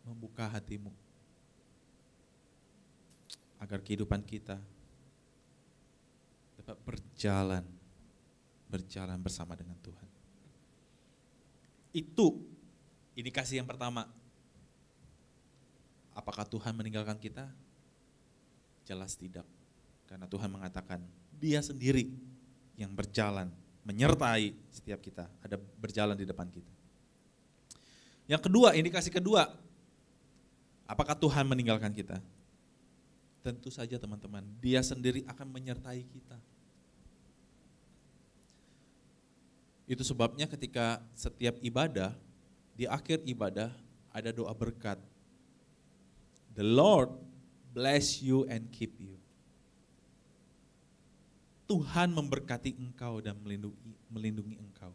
membuka hatimu agar kehidupan kita dapat berjalan bersama dengan Tuhan. Itu indikasi yang pertama. Apakah Tuhan meninggalkan kita? Jelas tidak. Karena Tuhan mengatakan Dia sendiri yang berjalan, menyertai setiap kita, ada berjalan di depan kita. Yang kedua, indikasi kedua, apakah Tuhan meninggalkan kita? Tentu saja teman-teman, Dia sendiri akan menyertai kita. Itu sebabnya ketika setiap ibadah, di akhir ibadah ada doa berkat. The Lord bless you and keep you. Tuhan memberkati engkau dan melindungi engkau.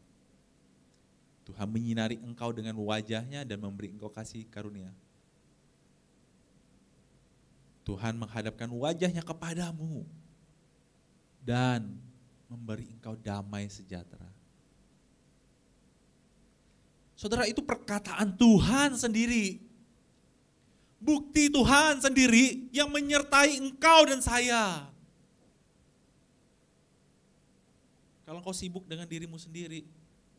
Tuhan menyinari engkau dengan wajahnya dan memberi engkau kasih karunia. Tuhan menghadapkan wajahnya kepadamu dan memberi engkau damai sejahtera. Saudara, itu perkataan Tuhan sendiri. Bukti Tuhan sendiri yang menyertai engkau dan saya. Kalau engkau sibuk dengan dirimu sendiri,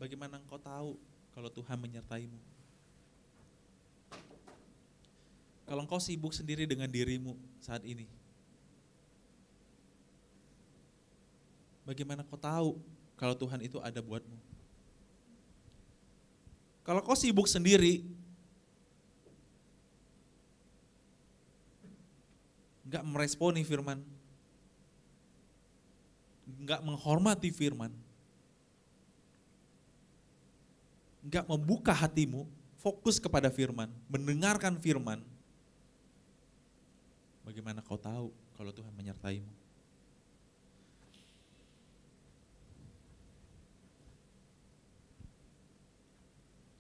bagaimana engkau tahu kalau Tuhan menyertaimu? Kalau engkau sibuk sendiri dengan dirimu saat ini, bagaimana engkau tahu kalau Tuhan itu ada buatmu? Kalau engkau sibuk sendiri, enggak meresponi firman, enggak menghormati firman, enggak membuka hatimu, fokus kepada firman, mendengarkan firman, bagaimana kau tahu kalau Tuhan menyertaimu?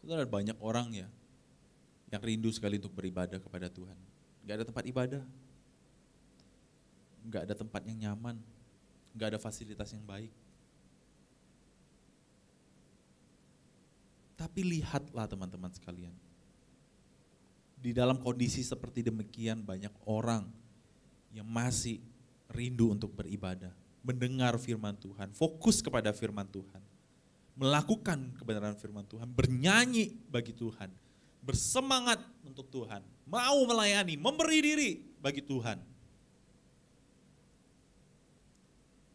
Saudara, banyak orang ya yang rindu sekali untuk beribadah kepada Tuhan. Enggak ada tempat ibadah, enggak ada tempat yang nyaman, enggak ada fasilitas yang baik. Tapi lihatlah teman-teman sekalian, di dalam kondisi seperti demikian banyak orang yang masih rindu untuk beribadah, mendengar firman Tuhan, fokus kepada firman Tuhan, melakukan kebenaran firman Tuhan, bernyanyi bagi Tuhan, bersemangat untuk Tuhan, mau melayani, memberi diri bagi Tuhan.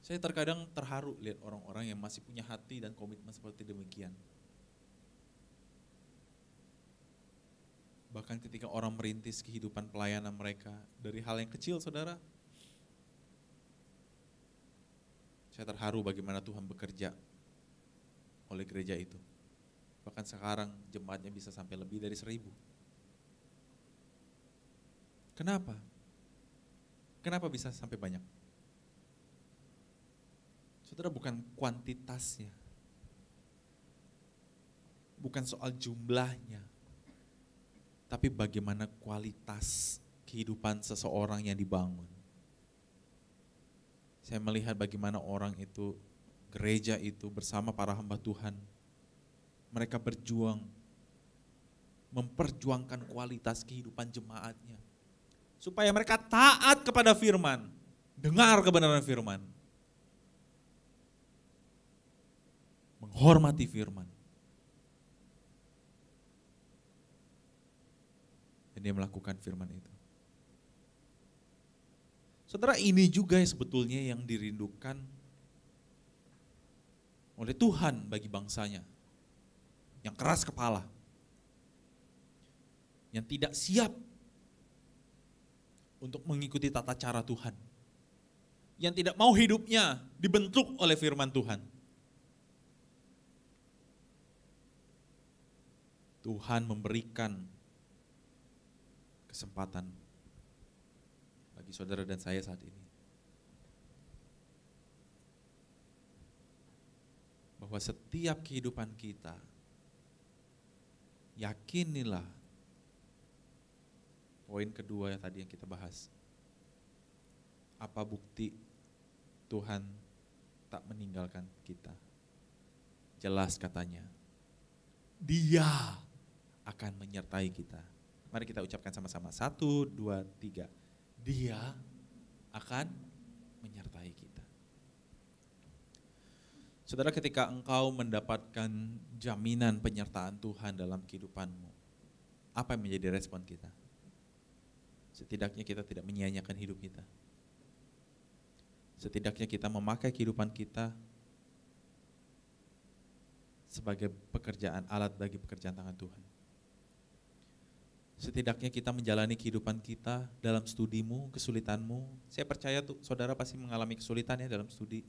Saya terkadang terharu lihat orang-orang yang masih punya hati dan komitmen seperti demikian. Bahkan ketika orang merintis kehidupan pelayanan mereka dari hal yang kecil, saudara, saya terharu bagaimana Tuhan bekerja oleh gereja itu. Bahkan sekarang jemaatnya bisa sampai lebih dari 1.000. Kenapa? Kenapa bisa sampai banyak? Saudara, bukan kuantitasnya, bukan soal jumlahnya, tapi bagaimana kualitas kehidupan seseorang yang dibangun. Saya melihat bagaimana orang itu, gereja itu bersama para hamba Tuhan, mereka berjuang, memperjuangkan kualitas kehidupan jemaatnya, supaya mereka taat kepada firman, dengar kebenaran firman, menghormati firman. Dan dia melakukan firman itu. Saudara, ini juga yang sebetulnya yang dirindukan oleh Tuhan bagi bangsanya, yang keras kepala, yang tidak siap untuk mengikuti tata cara Tuhan, yang tidak mau hidupnya dibentuk oleh firman Tuhan. Tuhan memberikan kesempatan bagi saudara dan saya saat ini, bahwa setiap kehidupan kita, yakinilah poin kedua yang tadi yang kita bahas, apa bukti Tuhan tak meninggalkan kita. Jelas katanya, Dia akan menyertai kita. Mari kita ucapkan sama-sama, 1, 2, 3. Dia akan menyertai kita. Saudara, ketika engkau mendapatkan jaminan penyertaan Tuhan dalam kehidupanmu, apa yang menjadi respon kita? Setidaknya kita tidak menyia-nyiakan hidup kita. Setidaknya kita memakai kehidupan kita sebagai pekerjaan, alat bagi pekerjaan tangan Tuhan. Setidaknya kita menjalani kehidupan kita dalam studimu, kesulitanmu. Saya percaya tuh saudara pasti mengalami kesulitan ya dalam studi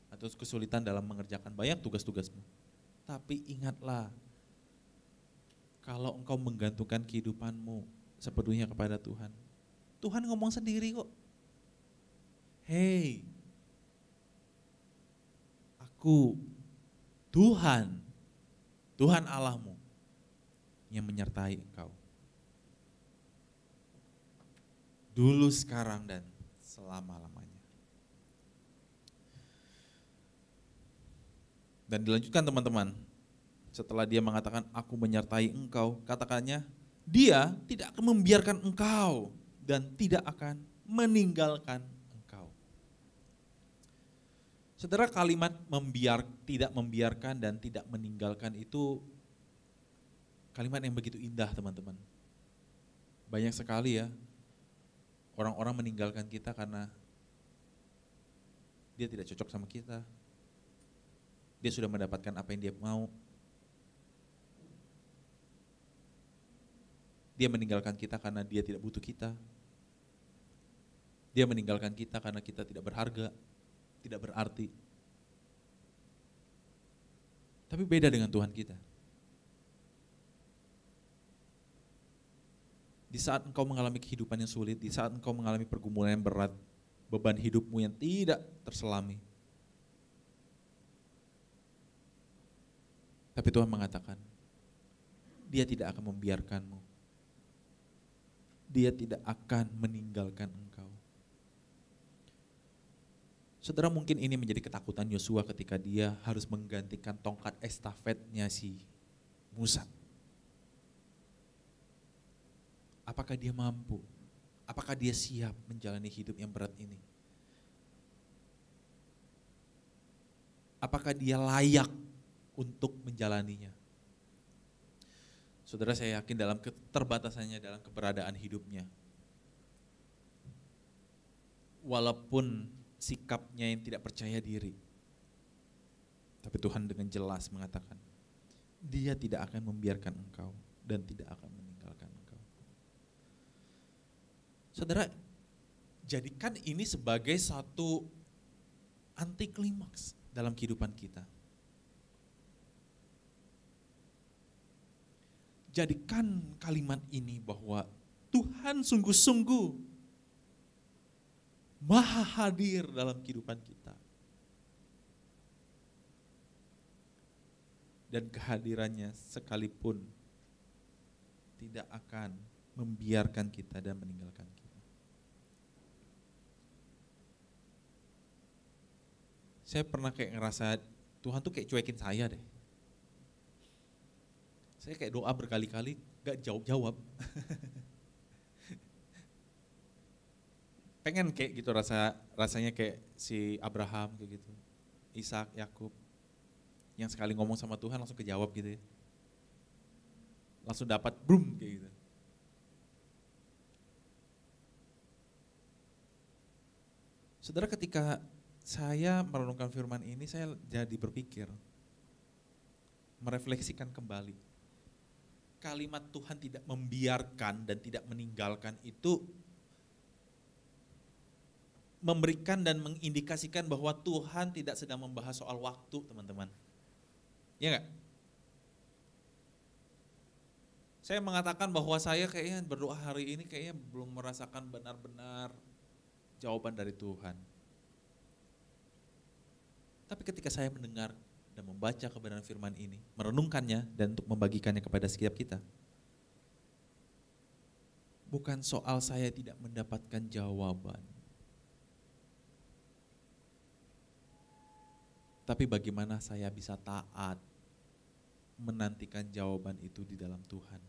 atau kesulitan dalam mengerjakan banyak tugas-tugasmu. Tapi ingatlah, kalau engkau menggantungkan kehidupanmu sepenuhnya kepada Tuhan, Tuhan ngomong sendiri kok. Hei, aku Tuhan Allahmu yang menyertai engkau. Dulu, sekarang, dan selama-lamanya. Dan dilanjutkan teman-teman, setelah dia mengatakan aku menyertai engkau, katakannya dia tidak akan membiarkan engkau dan tidak akan meninggalkan engkau. Saudara, kalimat tidak membiarkan dan tidak meninggalkan itu kalimat yang begitu indah teman-teman. Banyak sekali ya orang-orang meninggalkan kita karena dia tidak cocok sama kita. Dia sudah mendapatkan apa yang dia mau. Dia meninggalkan kita karena dia tidak butuh kita. Dia meninggalkan kita karena kita tidak berharga, tidak berarti. Tapi beda dengan Tuhan kita. Di saat engkau mengalami kehidupan yang sulit, di saat engkau mengalami pergumulan yang berat, beban hidupmu yang tidak terselami. Tapi Tuhan mengatakan, Dia tidak akan membiarkanmu. Dia tidak akan meninggalkan engkau. Saudara, mungkin ini menjadi ketakutan Yosua ketika dia harus menggantikan tongkat estafetnya si Musa. Apakah dia mampu? Apakah dia siap menjalani hidup yang berat ini? Apakah dia layak untuk menjalaninya? Saudara, saya yakin dalam keterbatasannya dalam keberadaan hidupnya, walaupun sikapnya yang tidak percaya diri, tapi Tuhan dengan jelas mengatakan, Dia tidak akan membiarkan engkau dan tidak akan meninggalkan engkau. Saudara, jadikan ini sebagai satu anti klimaks dalam kehidupan kita. Jadikan kalimat ini bahwa Tuhan sungguh-sungguh maha hadir dalam kehidupan kita. Dan kehadirannya sekalipun tidak akan membiarkan kita dan meninggalkan kita. Saya pernah kayak ngerasa Tuhan tuh kayak cuekin saya deh. Saya kayak doa berkali-kali gak jawab-jawab. Pengen kayak gitu rasanya kayak si Abraham kayak gitu. Ishak, Yakub. Yang sekali ngomong sama Tuhan langsung kejawab gitu ya. Langsung dapat boom kayak gitu. Saudara, ketika saya merenungkan firman ini, saya jadi berpikir, merefleksikan kembali. Kalimat Tuhan tidak membiarkan dan tidak meninggalkan itu memberikan dan mengindikasikan bahwa Tuhan tidak sedang membahas soal waktu, teman-teman. Ya enggak? Saya mengatakan bahwa saya kayaknya berdoa hari ini kayaknya belum merasakan benar-benar jawaban dari Tuhan. Tapi ketika saya mendengar dan membaca kebenaran firman ini, merenungkannya dan untuk membagikannya kepada setiap kita, bukan soal saya tidak mendapatkan jawaban. Tapi bagaimana saya bisa taat menantikan jawaban itu di dalam Tuhan.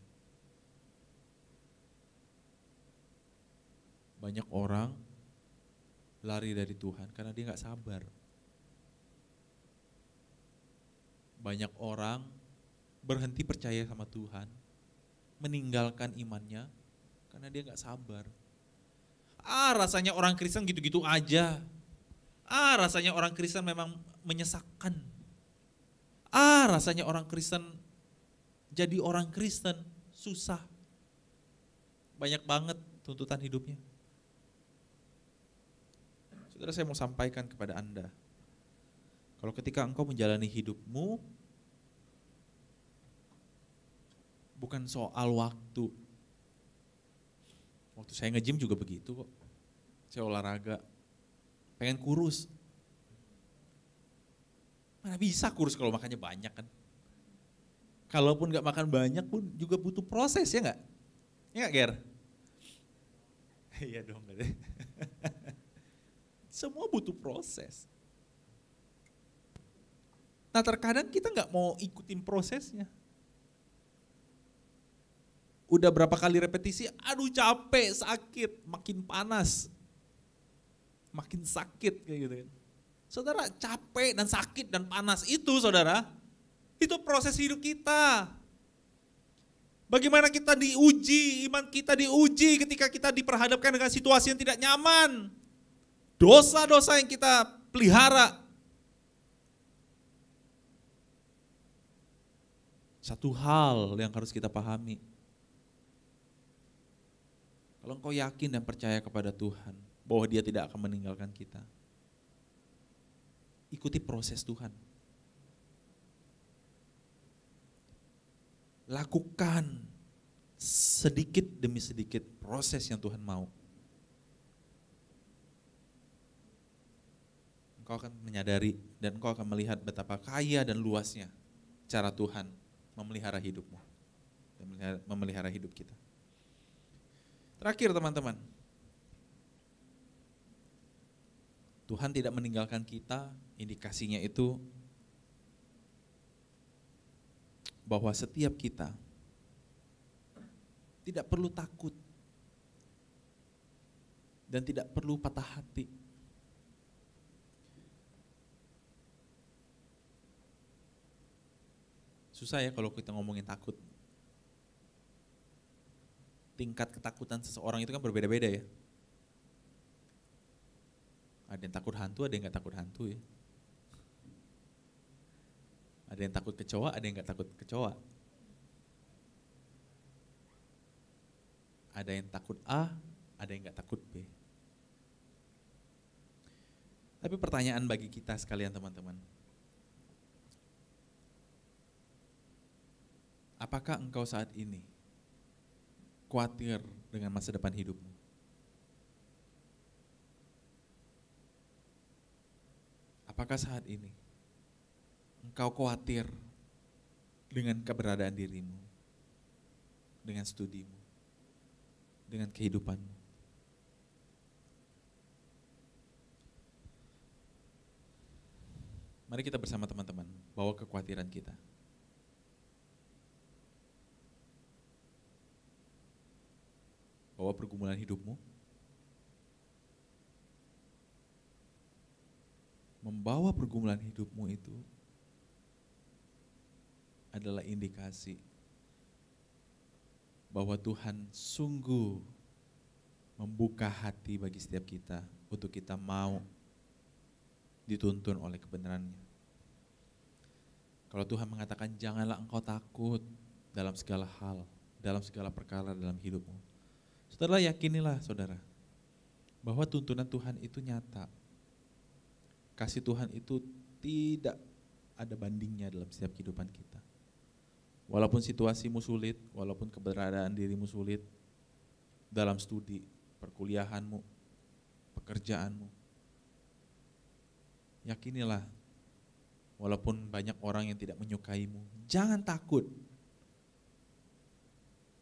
Banyak orang lari dari Tuhan karena dia gak sabar. Banyak orang berhenti percaya sama Tuhan, meninggalkan imannya karena dia gak sabar. Rasanya orang Kristen gitu-gitu aja. Rasanya orang Kristen memang menyesakkan. Rasanya orang Kristen, jadi orang Kristen susah. Banyak banget tuntutan hidupnya. Saudara, saya mau sampaikan kepada Anda, kalau ketika engkau menjalani hidupmu, bukan soal waktu. Waktu saya nge-gym juga begitu kok. Saya olahraga, pengen kurus. Mana bisa kurus kalau makannya banyak kan. Kalaupun gak makan banyak pun juga butuh proses, ya gak? Ya gak, Ger? Iya dong. Semua butuh proses. Nah terkadang kita gak mau ikutin prosesnya. Udah berapa kali repetisi, aduh capek, sakit, makin panas. Makin sakit kayak gitu kan. Saudara, capek dan sakit dan panas itu, saudara, itu proses hidup kita. Bagaimana kita diuji, iman kita diuji ketika kita diperhadapkan dengan situasi yang tidak nyaman. Dosa-dosa yang kita pelihara. Satu hal yang harus kita pahami. Kalau engkau yakin dan percaya kepada Tuhan, bahwa Dia tidak akan meninggalkan kita, ikuti proses Tuhan. Lakukan sedikit demi sedikit proses yang Tuhan mau. Engkau akan menyadari dan engkau akan melihat betapa kaya dan luasnya cara Tuhan memelihara hidupmu dan memelihara hidup kita. Terakhir teman-teman, Tuhan tidak meninggalkan kita, indikasinya itu bahwa setiap kita tidak perlu takut dan tidak perlu patah hati. Susah ya kalau kita ngomongin takut. Tingkat ketakutan seseorang itu kan berbeda-beda ya. Ada yang takut hantu, ada yang gak takut hantu ya. Ada yang takut kecoa, ada yang gak takut kecoa. Ada yang takut A, ada yang gak takut B. Tapi pertanyaan bagi kita sekalian teman-teman. Apakah engkau saat ini khawatir dengan masa depan hidupmu? Apakah saat ini engkau khawatir dengan keberadaan dirimu, dengan studimu, dengan kehidupanmu? Mari kita bersama teman-teman bawa kekhawatiran kita. Bawa pergumulan hidupmu. Membawa pergumulan hidupmu itu adalah indikasi bahwa Tuhan sungguh membuka hati bagi setiap kita untuk kita mau dituntun oleh kebenarannya. Kalau Tuhan mengatakan janganlah engkau takut dalam segala hal, dalam segala perkara dalam hidupmu, saudara yakinilah saudara bahwa tuntunan Tuhan itu nyata. Kasih Tuhan itu tidak ada bandingnya dalam setiap kehidupan kita. Walaupun situasimu sulit, walaupun keberadaan dirimu sulit, dalam studi, perkuliahanmu, pekerjaanmu, yakinilah walaupun banyak orang yang tidak menyukaimu, jangan takut.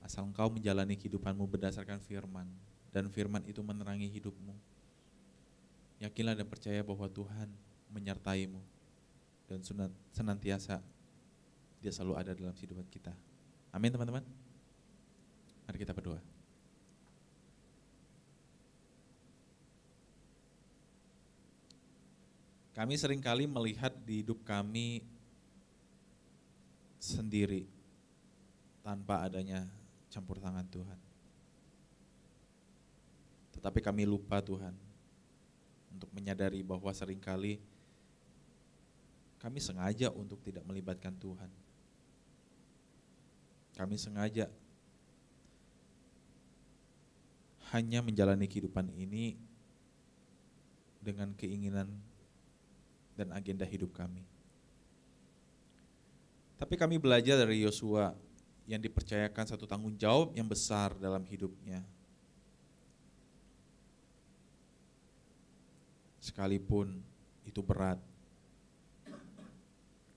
Asal engkau menjalani kehidupanmu berdasarkan firman, dan firman itu menerangi hidupmu. Yakinlah dan percaya bahwa Tuhan menyertaimu. dan senantiasa Dia selalu ada dalam kehidupan kita. Amin teman-teman. Mari kita berdoa. Kami seringkali melihat di hidup kami sendiri tanpa adanya campur tangan Tuhan. Tetapi kami lupa Tuhan untuk menyadari bahwa seringkali kami sengaja untuk tidak melibatkan Tuhan. Kami sengaja hanya menjalani kehidupan ini dengan keinginan dan agenda hidup kami. Tapi kami belajar dari Yosua yang dipercayakan satu tanggung jawab yang besar dalam hidupnya. Sekalipun itu berat,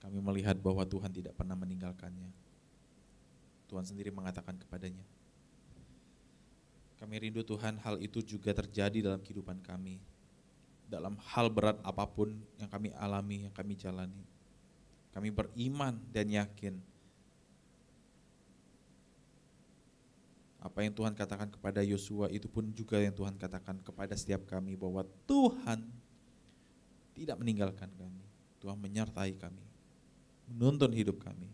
kami melihat bahwa Tuhan tidak pernah meninggalkannya. Tuhan sendiri mengatakan kepadanya. Kami rindu Tuhan hal itu juga terjadi dalam kehidupan kami. Dalam hal berat apapun yang kami alami, yang kami jalani. Kami beriman dan yakin apa yang Tuhan katakan kepada Yosua itu pun juga yang Tuhan katakan kepada setiap kami, bahwa Tuhan tidak meninggalkan kami. Tuhan menyertai kami, menuntun hidup kami.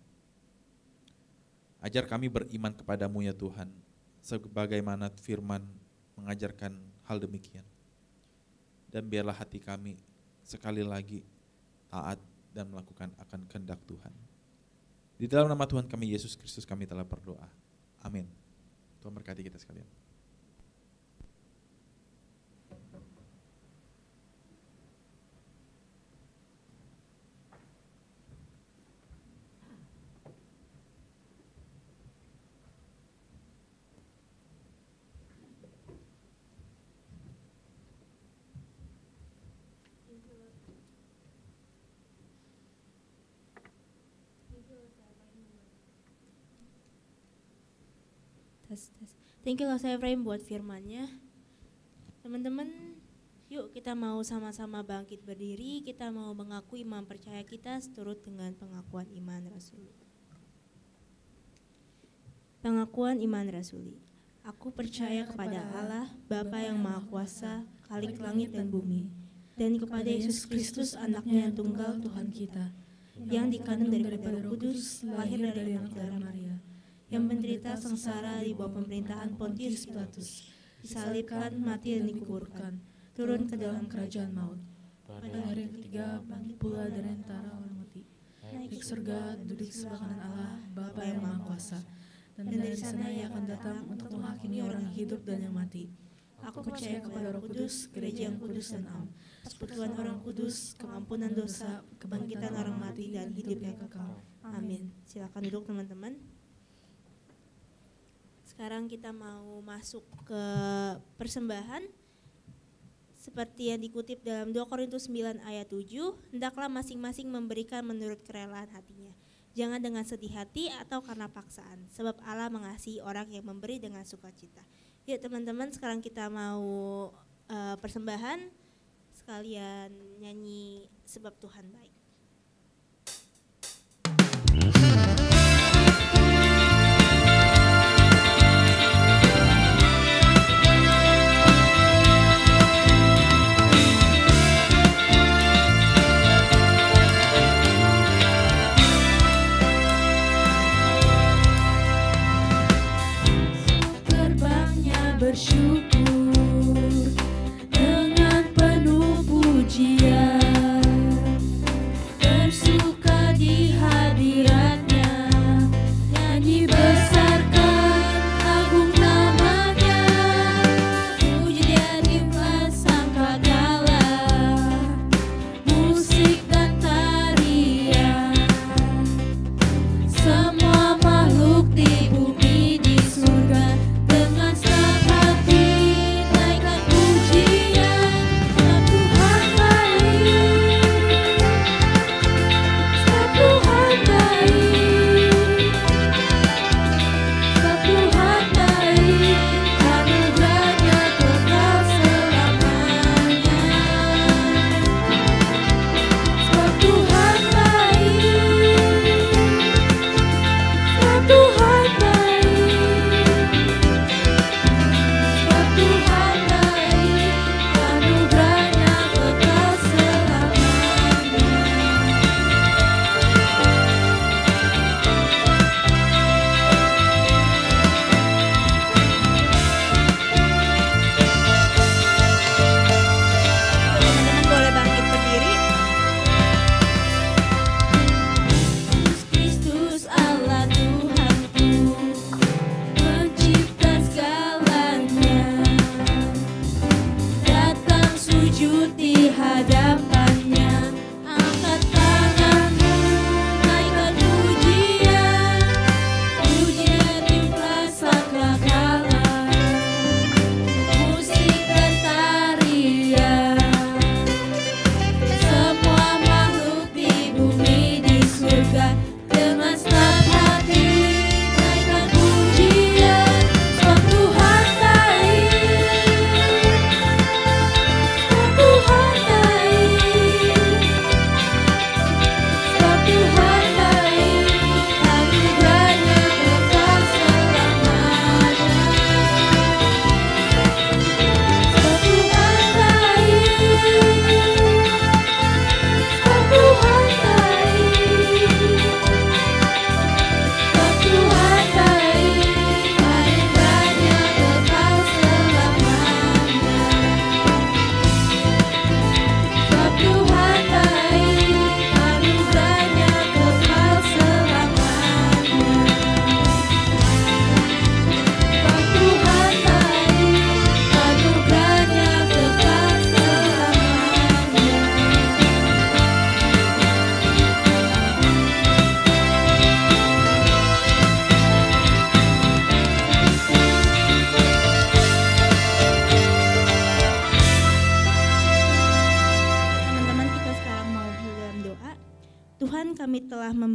Ajar kami beriman kepadamu ya Tuhan, sebagaimana firman mengajarkan hal demikian. Dan biarlah hati kami sekali lagi taat dan melakukan akan kehendak Tuhan. Di dalam nama Tuhan kami Yesus Kristus kami telah berdoa. Amin. Tuhan berkati kita sekalian. Thank you Los Efraim buat firman-Nya. Teman-teman, yuk kita mau sama-sama bangkit berdiri, kita mau mengakui iman percaya kita seturut dengan pengakuan iman rasuli. Pengakuan iman rasuli. Aku percaya kepada Allah, Bapa yang Maha Kuasa, Khalik langit dan bumi, dan kepada Yesus Kristus anaknya yang tunggal Tuhan kita, yang dikandung daripada Roh Kudus, lahir dari anak darah Maria, yang menderita sengsara di bawah pemerintahan Pontius Pilatus, disalibkan, mati dan dikuburkan, turun ke dalam kerajaan maut. Pada hari yang ketiga bangkit pula dari antara orang mati, naik ke surga, duduk di sebelah kanan Allah, Bapa yang Maha Kuasa, dan dari sana Ia akan datang untuk menghakimi orang yang hidup dan yang mati. Aku percaya kepada Roh Kudus, gereja yang kudus dan am, persekutuan orang kudus, pengampunan dosa, kebangkitan orang mati dan hidup yang kekal. Amin. Silakan duduk teman-teman. Sekarang kita mau masuk ke persembahan. Seperti yang dikutip dalam 2 Korintus 9 ayat 7, hendaklah masing-masing memberikan menurut kerelaan hatinya. Jangan dengan sedih hati atau karena paksaan, sebab Allah mengasihi orang yang memberi dengan sukacita. Yuk teman-teman, sekarang kita mau persembahan, sekalian nyanyi sebab Tuhan baik. Bersyukur dengan penuh pujian,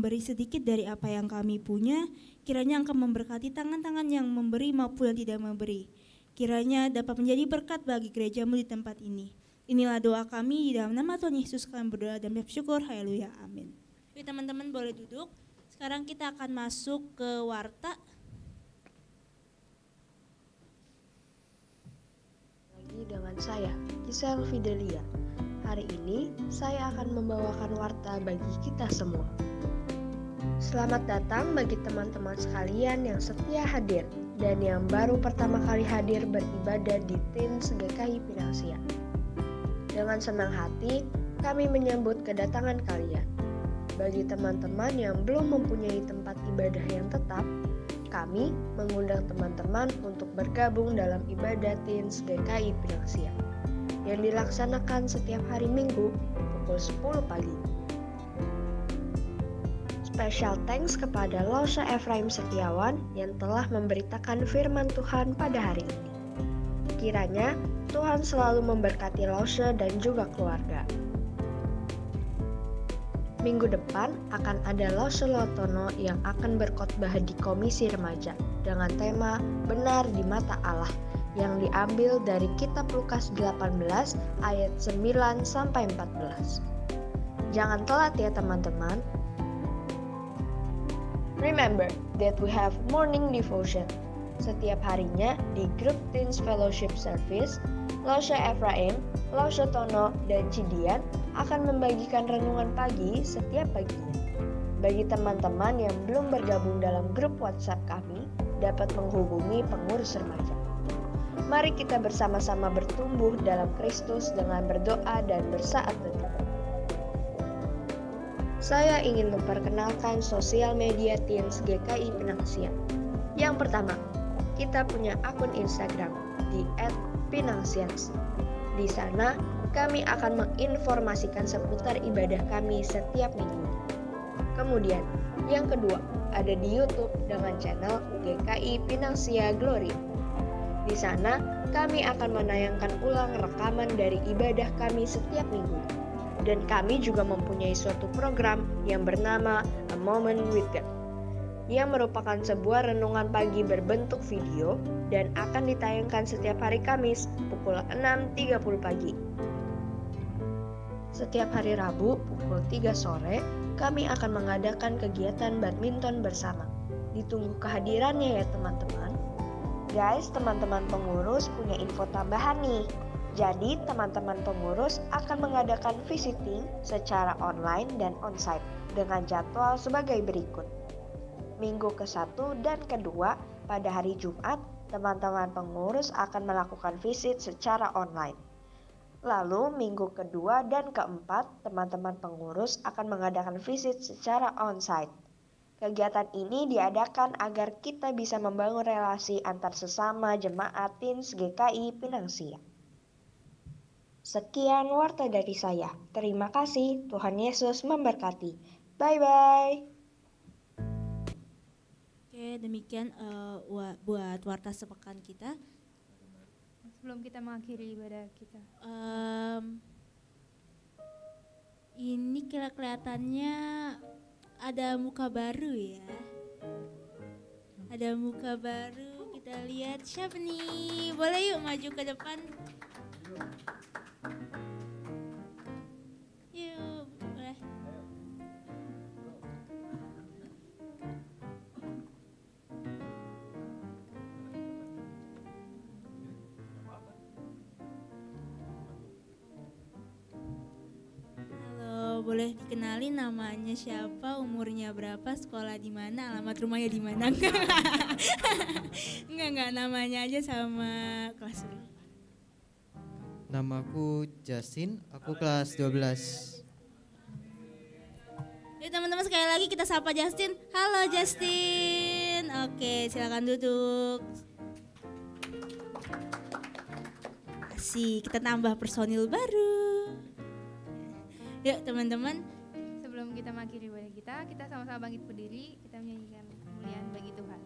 memberi sedikit dari apa yang kami punya, kiranya Engkau memberkati tangan-tangan yang memberi maupun yang tidak memberi. Kiranya dapat menjadi berkat bagi gereja-Mu di tempat ini. Inilah doa kami di dalam nama Tuhan Yesus kami berdoa dan bersyukur. Haleluya, amin. Oke, teman-teman boleh duduk. Sekarang kita akan masuk ke warta. Lagi dengan saya, Gisel Fidelia. Hari ini saya akan membawakan warta bagi kita semua. Selamat datang bagi teman-teman sekalian yang setia hadir dan yang baru pertama kali hadir beribadah di Teens GKI Pinang Sia. Dengan senang hati, kami menyambut kedatangan kalian. Bagi teman-teman yang belum mempunyai tempat ibadah yang tetap, kami mengundang teman-teman untuk bergabung dalam ibadah Teens GKI Pinang Sia yang dilaksanakan setiap hari Minggu pukul 10 pagi. Special thanks kepada Lausha Efraim Setiawan yang telah memberitakan firman Tuhan pada hari ini. Kiranya Tuhan selalu memberkati Lausha dan juga keluarga. Minggu depan akan ada Lausha Lotono yang akan berkhotbah di Komisi Remaja dengan tema Benar di Mata Allah yang diambil dari kitab Lukas 18 ayat 9 sampai 14. Jangan telat ya teman-teman. Remember that we have morning devotion. Setiap harinya di grup Teens Fellowship Service, Lausha Efraim, Lausha Tono, dan Cidian akan membagikan renungan pagi setiap paginya. Bagi teman-teman yang belum bergabung dalam grup WhatsApp kami, dapat menghubungi pengurus remaja. Mari kita bersama-sama bertumbuh dalam Kristus dengan berdoa dan bersaat teduh. Saya ingin memperkenalkan sosial media Teens GKI Pinang Sia. Yang pertama, kita punya akun Instagram di @pinangsians. Di sana, kami akan menginformasikan seputar ibadah kami setiap minggu. Kemudian, yang kedua, ada di YouTube dengan channel GKI Pinang Sia Glory. Di sana, kami akan menayangkan ulang rekaman dari ibadah kami setiap minggu. Dan kami juga mempunyai suatu program yang bernama A Moment with God, yang merupakan sebuah renungan pagi berbentuk video dan akan ditayangkan setiap hari Kamis pukul 6.30 pagi. Setiap hari Rabu pukul 3 sore, kami akan mengadakan kegiatan badminton bersama. Ditunggu kehadirannya ya teman-teman. Guys, teman-teman pengurus punya info tambahan nih. Jadi, teman-teman pengurus akan mengadakan visiting secara online dan onsite dengan jadwal sebagai berikut. Minggu ke-1 dan ke-2 pada hari Jumat, teman-teman pengurus akan melakukan visit secara online. Lalu, minggu ke-2 dan ke-4, teman-teman pengurus akan mengadakan visit secara onsite. Kegiatan ini diadakan agar kita bisa membangun relasi antar sesama jemaat Teens GKI Pinang Sia. Sekian warta dari saya. Terima kasih. Tuhan Yesus memberkati. Bye-bye. Oke, demikian buat warta sepekan kita. Sebelum kita mengakhiri ibadah kita. Ini kelihatannya ada muka baru ya. Ada muka baru. Kita lihat siapa nih. Boleh yuk maju ke depan. Yuk, boleh. Halo, boleh dikenalin namanya siapa, umurnya berapa, sekolah di mana, alamat rumahnya di mana? Enggak, namanya aja sama kelas dulu. Namaku Justin, aku kelas 12. Yuk teman-teman, sekali lagi kita sapa Justin. Halo Justin. Oke, silakan duduk. Asik, kita tambah personil baru. Yuk teman-teman. Sebelum kita mengakhiri ibadah kita sama-sama bangkit berdiri, kita menyanyikan kemuliaan bagi Tuhan.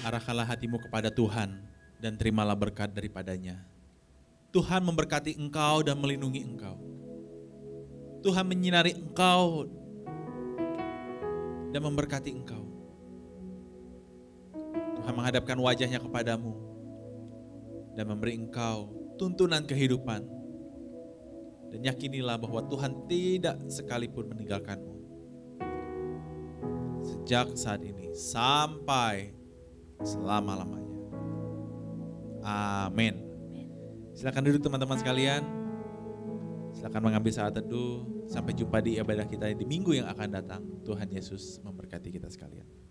Arahkanlah hatimu kepada Tuhan dan terimalah berkat daripadanya. Tuhan memberkati engkau dan melindungi engkau. Tuhan menyinari engkau dan memberkati engkau. Tuhan menghadapkan wajahnya kepadamu dan memberi engkau tuntunan kehidupan. Dan yakinilah bahwa Tuhan tidak sekalipun meninggalkanmu. Sejak saat ini sampai selama-lamanya. Amin. Silakan duduk teman-teman sekalian. Silakan mengambil saat teduh. Sampai jumpa di ibadah kita di minggu yang akan datang. Tuhan Yesus memberkati kita sekalian.